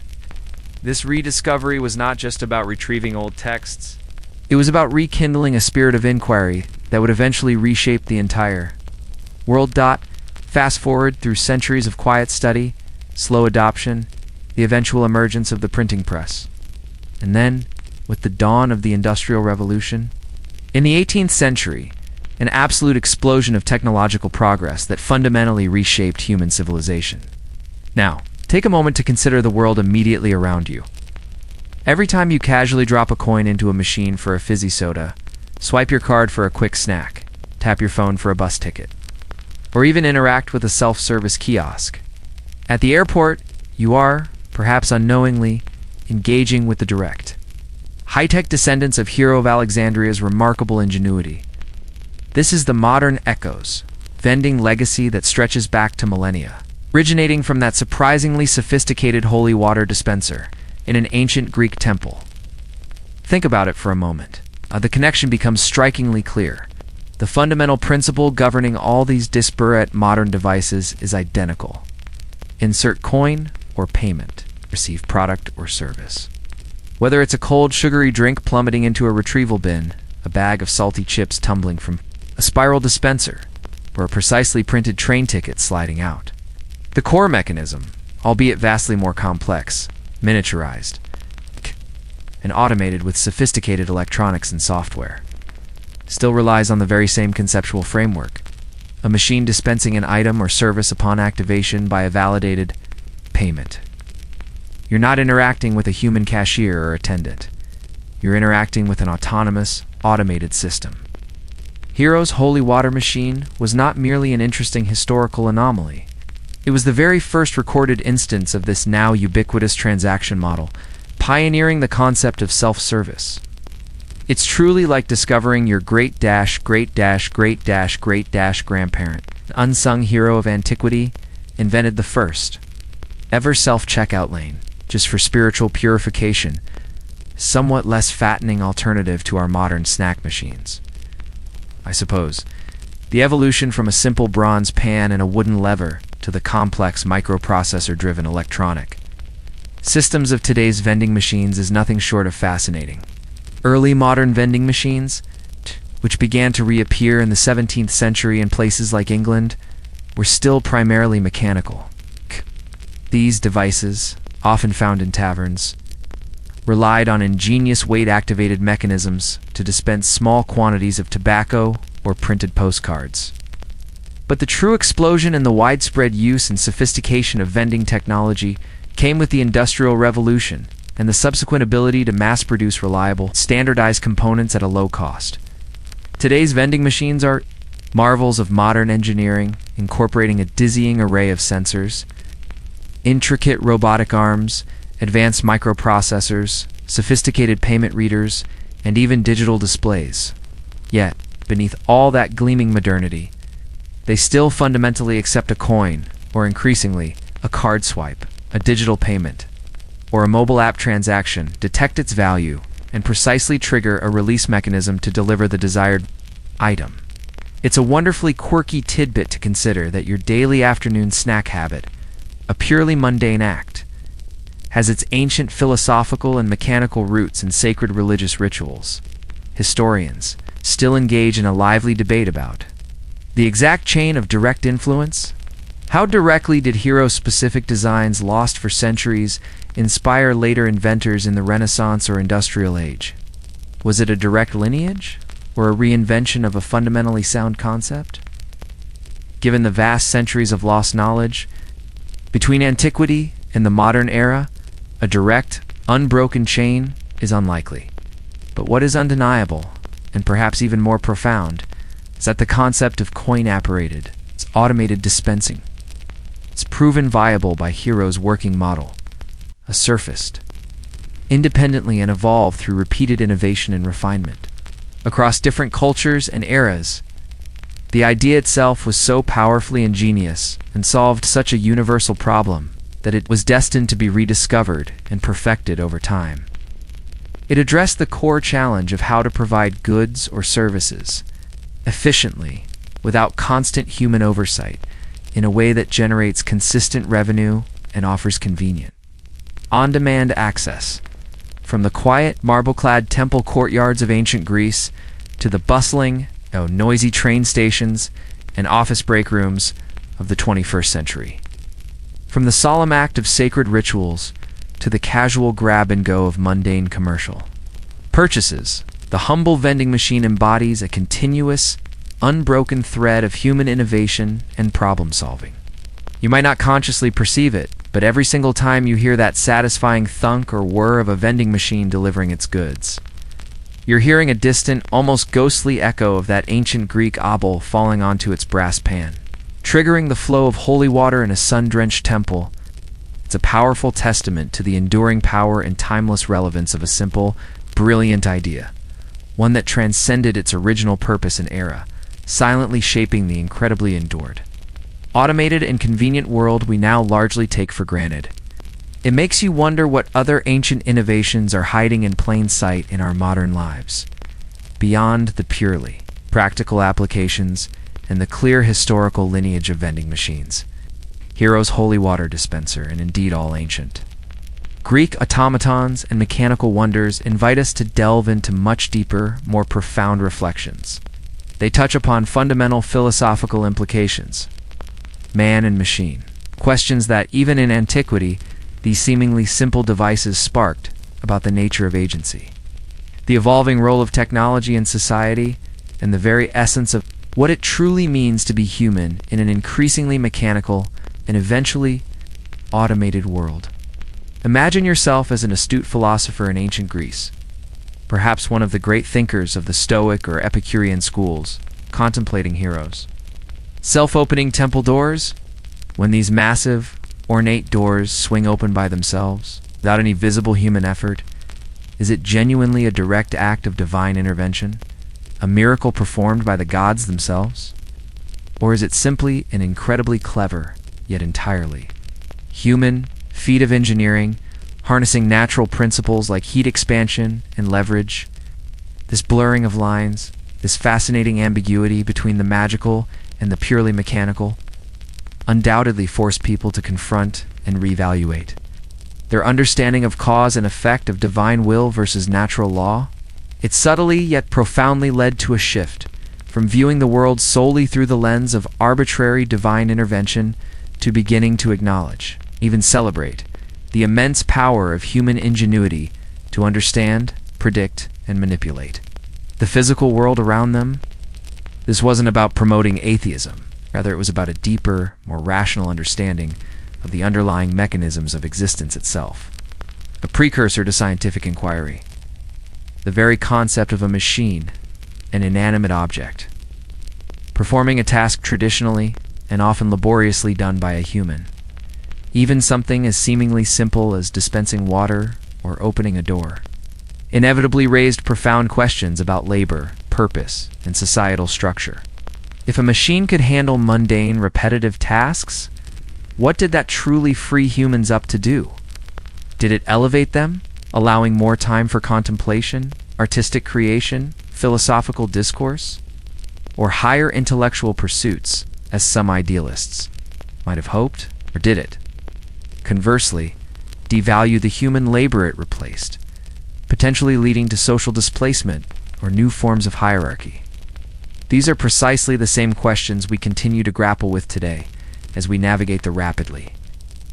This rediscovery was not just about retrieving old texts. It was about rekindling a spirit of inquiry that would eventually reshape the entire world. Fast forward through centuries of quiet study, slow adoption, the eventual emergence of the printing press. And then, with the dawn of the Industrial Revolution, in the 18th century, an absolute explosion of technological progress that fundamentally reshaped human civilization. Now, take a moment to consider the world immediately around you. Every time you casually drop a coin into a machine for a fizzy soda, swipe your card for a quick snack, tap your phone for a bus ticket, or even interact with a self-service kiosk, at the airport, you are, perhaps unknowingly, engaging with the direct, high-tech descendants of Hero of Alexandria's remarkable ingenuity. This is the modern Echo's vending legacy that stretches back to millennia, originating from that surprisingly sophisticated holy water dispenser in an ancient Greek temple. Think about it for a moment. The connection becomes strikingly clear. The fundamental principle governing all these disparate modern devices is identical. Insert coin or payment, receive product or service. Whether it's a cold, sugary drink plummeting into a retrieval bin, a bag of salty chips tumbling from a spiral dispenser, or a precisely printed train ticket sliding out. The core mechanism, albeit vastly more complex, miniaturized, and automated with sophisticated electronics and software, still relies on the very same conceptual framework, a machine dispensing an item or service upon activation by a validated payment. You're not interacting with a human cashier or attendant. You're interacting with an autonomous, automated system. Hero's holy water machine was not merely an interesting historical anomaly. It was the very first recorded instance of this now ubiquitous transaction model, pioneering the concept of self-service. It's truly like discovering your great-great-great-great-grandparent, an unsung hero of antiquity, invented the first ever self-checkout lane, just for spiritual purification, somewhat less fattening alternative to our modern snack machines. I suppose the evolution from a simple bronze pan and a wooden lever to the complex microprocessor-driven electronic systems of today's vending machines is nothing short of fascinating. Early modern vending machines, which began to reappear in the 17th century in places like England, were still primarily mechanical. These devices, often found in taverns, relied on ingenious weight-activated mechanisms to dispense small quantities of tobacco or printed postcards. But the true explosion in the widespread use and sophistication of vending technology came with the Industrial Revolution and the subsequent ability to mass-produce reliable, standardized components at a low cost. Today's vending machines are marvels of modern engineering, incorporating a dizzying array of sensors, intricate robotic arms, advanced microprocessors, sophisticated payment readers, and even digital displays. Yet, beneath all that gleaming modernity, they still fundamentally accept a coin, or increasingly, a card swipe, a digital payment, or a mobile app transaction, detect its value, and precisely trigger a release mechanism to deliver the desired item. It's a wonderfully quirky tidbit to consider that your daily afternoon snack habit, a purely mundane act, has its ancient philosophical and mechanical roots in sacred religious rituals. Historians still engage in a lively debate about the exact chain of direct influence. How directly did hero-specific designs lost for centuries inspire later inventors in the Renaissance or Industrial Age? Was it a direct lineage, or a reinvention of a fundamentally sound concept? Given the vast centuries of lost knowledge, between antiquity and the modern era, a direct, unbroken chain is unlikely. But what is undeniable, and perhaps even more profound, is that the concept of coin-operated, its automated dispensing, it's proven viable by Hero's working model, a surfaced, independently and evolved through repeated innovation and refinement. Across different cultures and eras, the idea itself was so powerfully ingenious and solved such a universal problem that it was destined to be rediscovered and perfected over time. It addressed the core challenge of how to provide goods or services efficiently, without constant human oversight, in a way that generates consistent revenue and offers convenient, on-demand access. From the quiet, marble-clad temple courtyards of ancient Greece to the bustling, noisy train stations and office break rooms of the 21st century. From the solemn act of sacred rituals to the casual grab-and-go of mundane commercial purchases, the humble vending machine embodies a continuous, unbroken thread of human innovation and problem-solving. You might not consciously perceive it, but every single time you hear that satisfying thunk or whir of a vending machine delivering its goods, you're hearing a distant, almost ghostly echo of that ancient Greek obol falling onto its brass pan, triggering the flow of holy water in a sun-drenched temple. It's a powerful testament to the enduring power and timeless relevance of a simple, brilliant idea, one that transcended its original purpose and era, silently shaping the incredibly endured, automated and convenient world we now largely take for granted. It makes you wonder what other ancient innovations are hiding in plain sight in our modern lives, beyond the purely practical applications and the clear historical lineage of vending machines, Hero's holy water dispenser, and indeed all ancient Greek automatons and mechanical wonders invite us to delve into much deeper, more profound reflections. They touch upon fundamental philosophical implications, man and machine, questions that, even in antiquity, these seemingly simple devices sparked about the nature of agency, the evolving role of technology in society, and the very essence of what it truly means to be human in an increasingly mechanical and eventually automated world. Imagine yourself as an astute philosopher in ancient Greece, perhaps one of the great thinkers of the Stoic or Epicurean schools, contemplating Heroes. Self-opening temple doors? When these massive, ornate doors swing open by themselves, without any visible human effort, is it genuinely a direct act of divine intervention? A miracle performed by the gods themselves? Or is it simply an incredibly clever, yet entirely human, feat of engineering, harnessing natural principles like heat expansion and leverage? This blurring of lines, this fascinating ambiguity between the magical and the purely mechanical, undoubtedly force people to confront and reevaluate their understanding of cause and effect of divine will versus natural law. It subtly yet profoundly led to a shift from viewing the world solely through the lens of arbitrary divine intervention to beginning to acknowledge, even celebrate, the immense power of human ingenuity to to understand, predict, and manipulate the physical world around them. This wasn't about promoting atheism. Rather, it was about a deeper, more rational understanding of the underlying mechanisms of existence itself. A precursor to scientific inquiry. The very concept of a machine, an inanimate object, performing a task traditionally and often laboriously done by a human. Even something as seemingly simple as dispensing water or opening a door inevitably raised profound questions about labor, purpose, and societal structure. If a machine could handle mundane, repetitive tasks, what did that truly free humans up to do? Did it elevate them, allowing more time for contemplation, artistic creation, philosophical discourse, or higher intellectual pursuits, as some idealists might have hoped? Or did it, conversely, devalue the human labor it replaced, potentially leading to social displacement or new forms of hierarchy? These are precisely the same questions we continue to grapple with today as we navigate the rapidly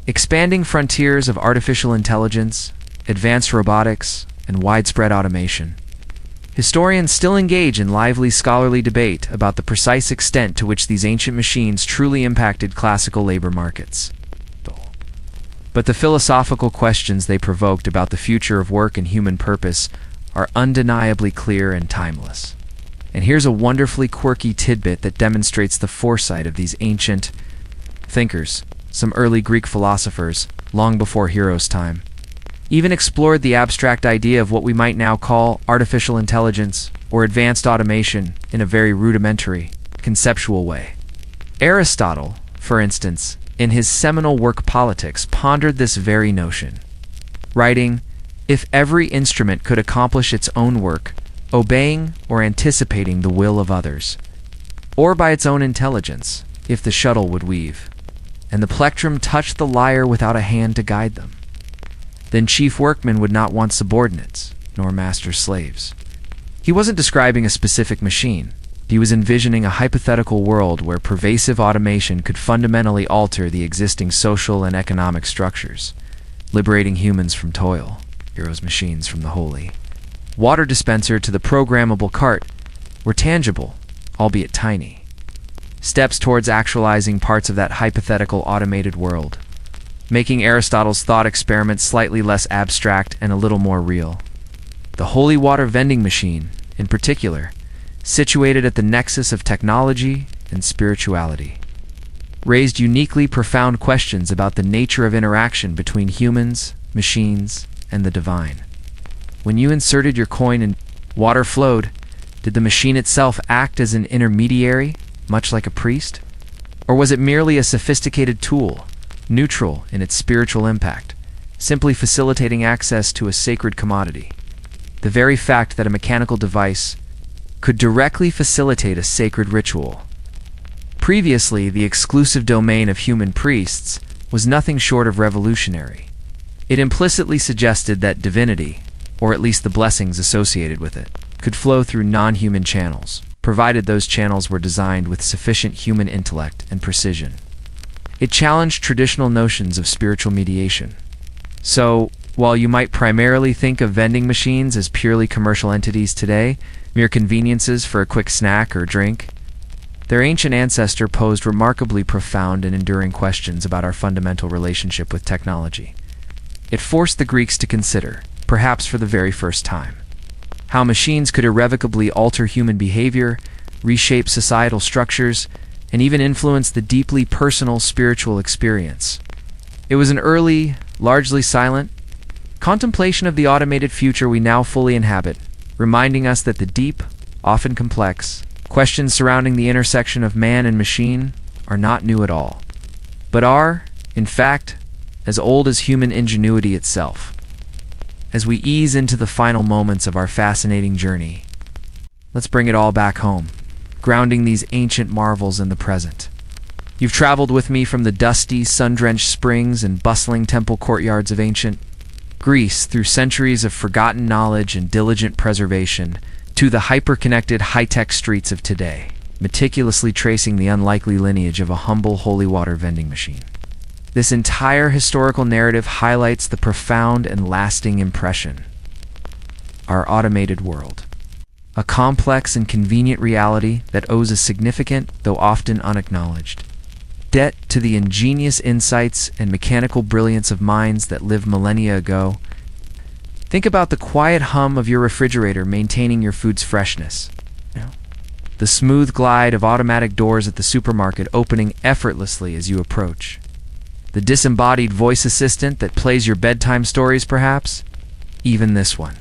expanding frontiers of artificial intelligence, advanced robotics, and widespread automation. Historians still engage in lively scholarly debate about the precise extent to which these ancient machines truly impacted classical labor markets. But the philosophical questions they provoked about the future of work and human purpose are undeniably clear and timeless. And here's a wonderfully quirky tidbit that demonstrates the foresight of these ancient thinkers. Some early Greek philosophers, long before Hero's time, even explored the abstract idea of what we might now call artificial intelligence or advanced automation in a very rudimentary, conceptual way. Aristotle, for instance, in his seminal work Politics, pondered this very notion, writing, "If every instrument could accomplish its own work, obeying or anticipating the will of others, or by its own intelligence, if the shuttle would weave, and the plectrum touched the lyre without a hand to guide them, then chief workmen would not want subordinates, nor master slaves." He wasn't describing a specific machine. He was envisioning a hypothetical world where pervasive automation could fundamentally alter the existing social and economic structures, liberating humans from toil, Hero's machines from the holy. Water dispenser to the programmable cart were tangible, albeit tiny, steps towards actualizing parts of that hypothetical automated world, making Aristotle's thought experiment slightly less abstract and a little more real. The holy water vending machine, in particular, situated at the nexus of technology and spirituality, raised uniquely profound questions about the nature of interaction between humans, machines, and the divine. When you inserted your coin and water flowed, did the machine itself act as an intermediary, much like a priest? Or was it merely a sophisticated tool, neutral in its spiritual impact, simply facilitating access to a sacred commodity? The very fact that a mechanical device could directly facilitate a sacred ritual, previously the exclusive domain of human priests, was nothing short of revolutionary. It implicitly suggested that divinity, or at least the blessings associated with it, could flow through non-human channels, provided those channels were designed with sufficient human intellect and precision. It challenged traditional notions of spiritual mediation. So, while you might primarily think of vending machines as purely commercial entities today, mere conveniences for a quick snack or drink, their ancient ancestor posed remarkably profound and enduring questions about our fundamental relationship with technology. It forced the Greeks to consider, perhaps for the very first time, how machines could irrevocably alter human behavior, reshape societal structures, and even influence the deeply personal spiritual experience. It was an early, largely silent, contemplation of the automated future we now fully inhabit, reminding us that the deep, often complex, questions surrounding the intersection of man and machine are not new at all, but are, in fact, as old as human ingenuity itself. As we ease into the final moments of our fascinating journey, let's bring it all back home, grounding these ancient marvels in the present. You've traveled with me from the dusty, sun-drenched springs and bustling temple courtyards of ancient Greece through centuries of forgotten knowledge and diligent preservation to the hyper-connected high-tech streets of today, meticulously tracing the unlikely lineage of a humble holy water vending machine. This entire historical narrative highlights the profound and lasting impression our automated world. A complex and convenient reality that owes a significant, though often unacknowledged, debt to the ingenious insights and mechanical brilliance of minds that lived millennia ago. Think about the quiet hum of your refrigerator maintaining your food's freshness. The smooth glide of automatic doors at the supermarket opening effortlessly as you approach. The disembodied voice assistant that plays your bedtime stories, perhaps? Even this one.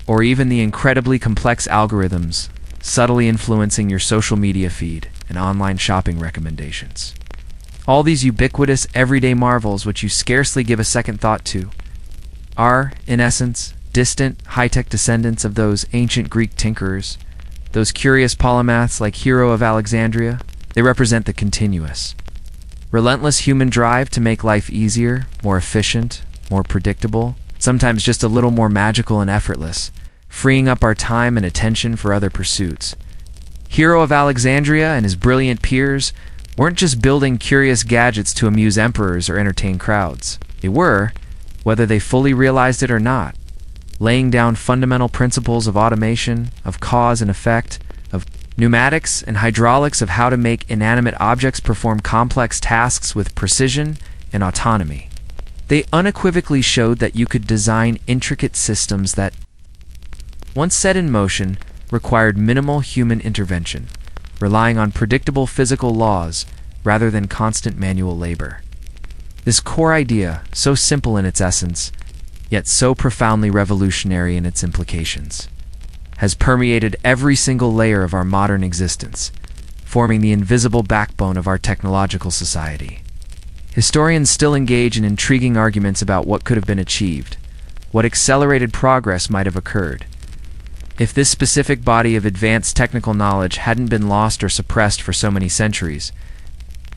Or even the incredibly complex algorithms subtly influencing your social media feed and online shopping recommendations. All these ubiquitous, everyday marvels which you scarcely give a second thought to are, in essence, distant, high-tech descendants of those ancient Greek tinkerers, those curious polymaths like Hero of Alexandria. They represent the continuous, relentless human drive to make life easier, more efficient, more predictable, sometimes just a little more magical and effortless, freeing up our time and attention for other pursuits. Hero of Alexandria and his brilliant peers weren't just building curious gadgets to amuse emperors or entertain crowds. They were, whether they fully realized it or not, laying down fundamental principles of automation, of cause and effect, of pneumatics and hydraulics, of how to make inanimate objects perform complex tasks with precision and autonomy. They unequivocally showed that you could design intricate systems that, once set in motion, required minimal human intervention, relying on predictable physical laws rather than constant manual labor. This core idea, so simple in its essence, yet so profoundly revolutionary in its implications, has permeated every single layer of our modern existence, forming the invisible backbone of our technological society. Historians still engage in intriguing arguments about what could have been achieved, what accelerated progress might have occurred, if this specific body of advanced technical knowledge hadn't been lost or suppressed for so many centuries.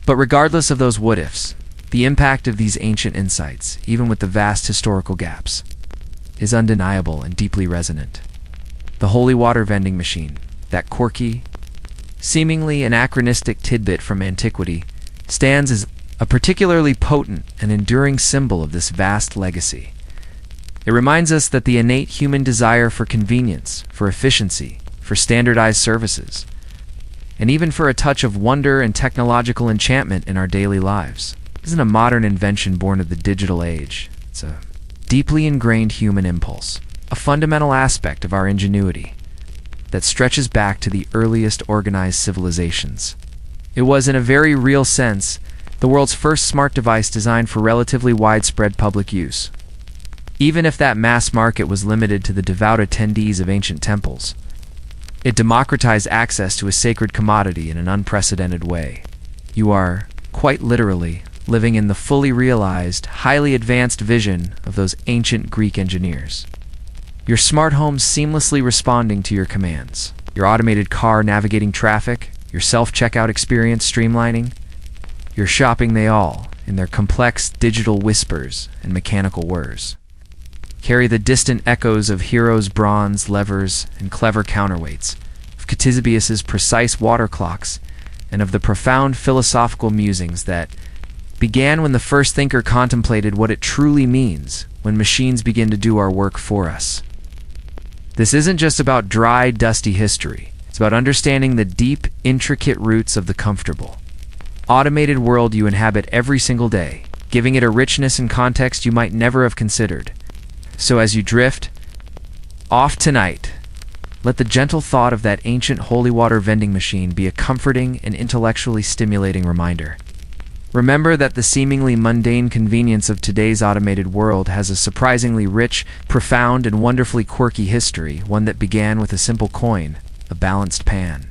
But regardless of those what-ifs, the impact of these ancient insights, even with the vast historical gaps, is undeniable and deeply resonant. The holy water vending machine, that quirky, seemingly anachronistic tidbit from antiquity, stands as a particularly potent and enduring symbol of this vast legacy. It reminds us that the innate human desire for convenience, for efficiency, for standardized services, and even for a touch of wonder and technological enchantment in our daily lives, isn't a modern invention born of the digital age. It's a deeply ingrained human impulse, a fundamental aspect of our ingenuity that stretches back to the earliest organized civilizations. It was, in a very real sense, the world's first smart device designed for relatively widespread public use. Even if that mass market was limited to the devout attendees of ancient temples, it democratized access to a sacred commodity in an unprecedented way. You are, quite literally, living in the fully realized, highly advanced vision of those ancient Greek engineers. Your smart home seamlessly responding to your commands, your automated car navigating traffic, your self-checkout experience streamlining, your shopping, they all, in their complex digital whispers and mechanical whirs, carry the distant echoes of Hero's bronze levers and clever counterweights, of Ctesibius's precise water clocks, and of the profound philosophical musings that began when the first thinker contemplated what it truly means when machines begin to do our work for us. This isn't just about dry, dusty history. It's about understanding the deep, intricate roots of the comfortable, automated world you inhabit every single day, giving it a richness and context you might never have considered. So as you drift off tonight, let the gentle thought of that ancient holy water vending machine be a comforting and intellectually stimulating reminder. Remember that the seemingly mundane convenience of today's automated world has a surprisingly rich, profound, and wonderfully quirky history, one that began with a simple coin, a balanced pan,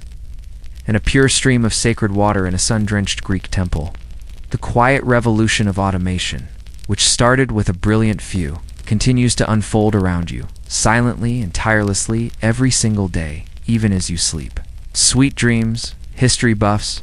and a pure stream of sacred water in a sun-drenched Greek temple. The quiet revolution of automation, which started with a brilliant few, continues to unfold around you, silently and tirelessly every single day, even as you sleep. Sweet dreams, history buffs,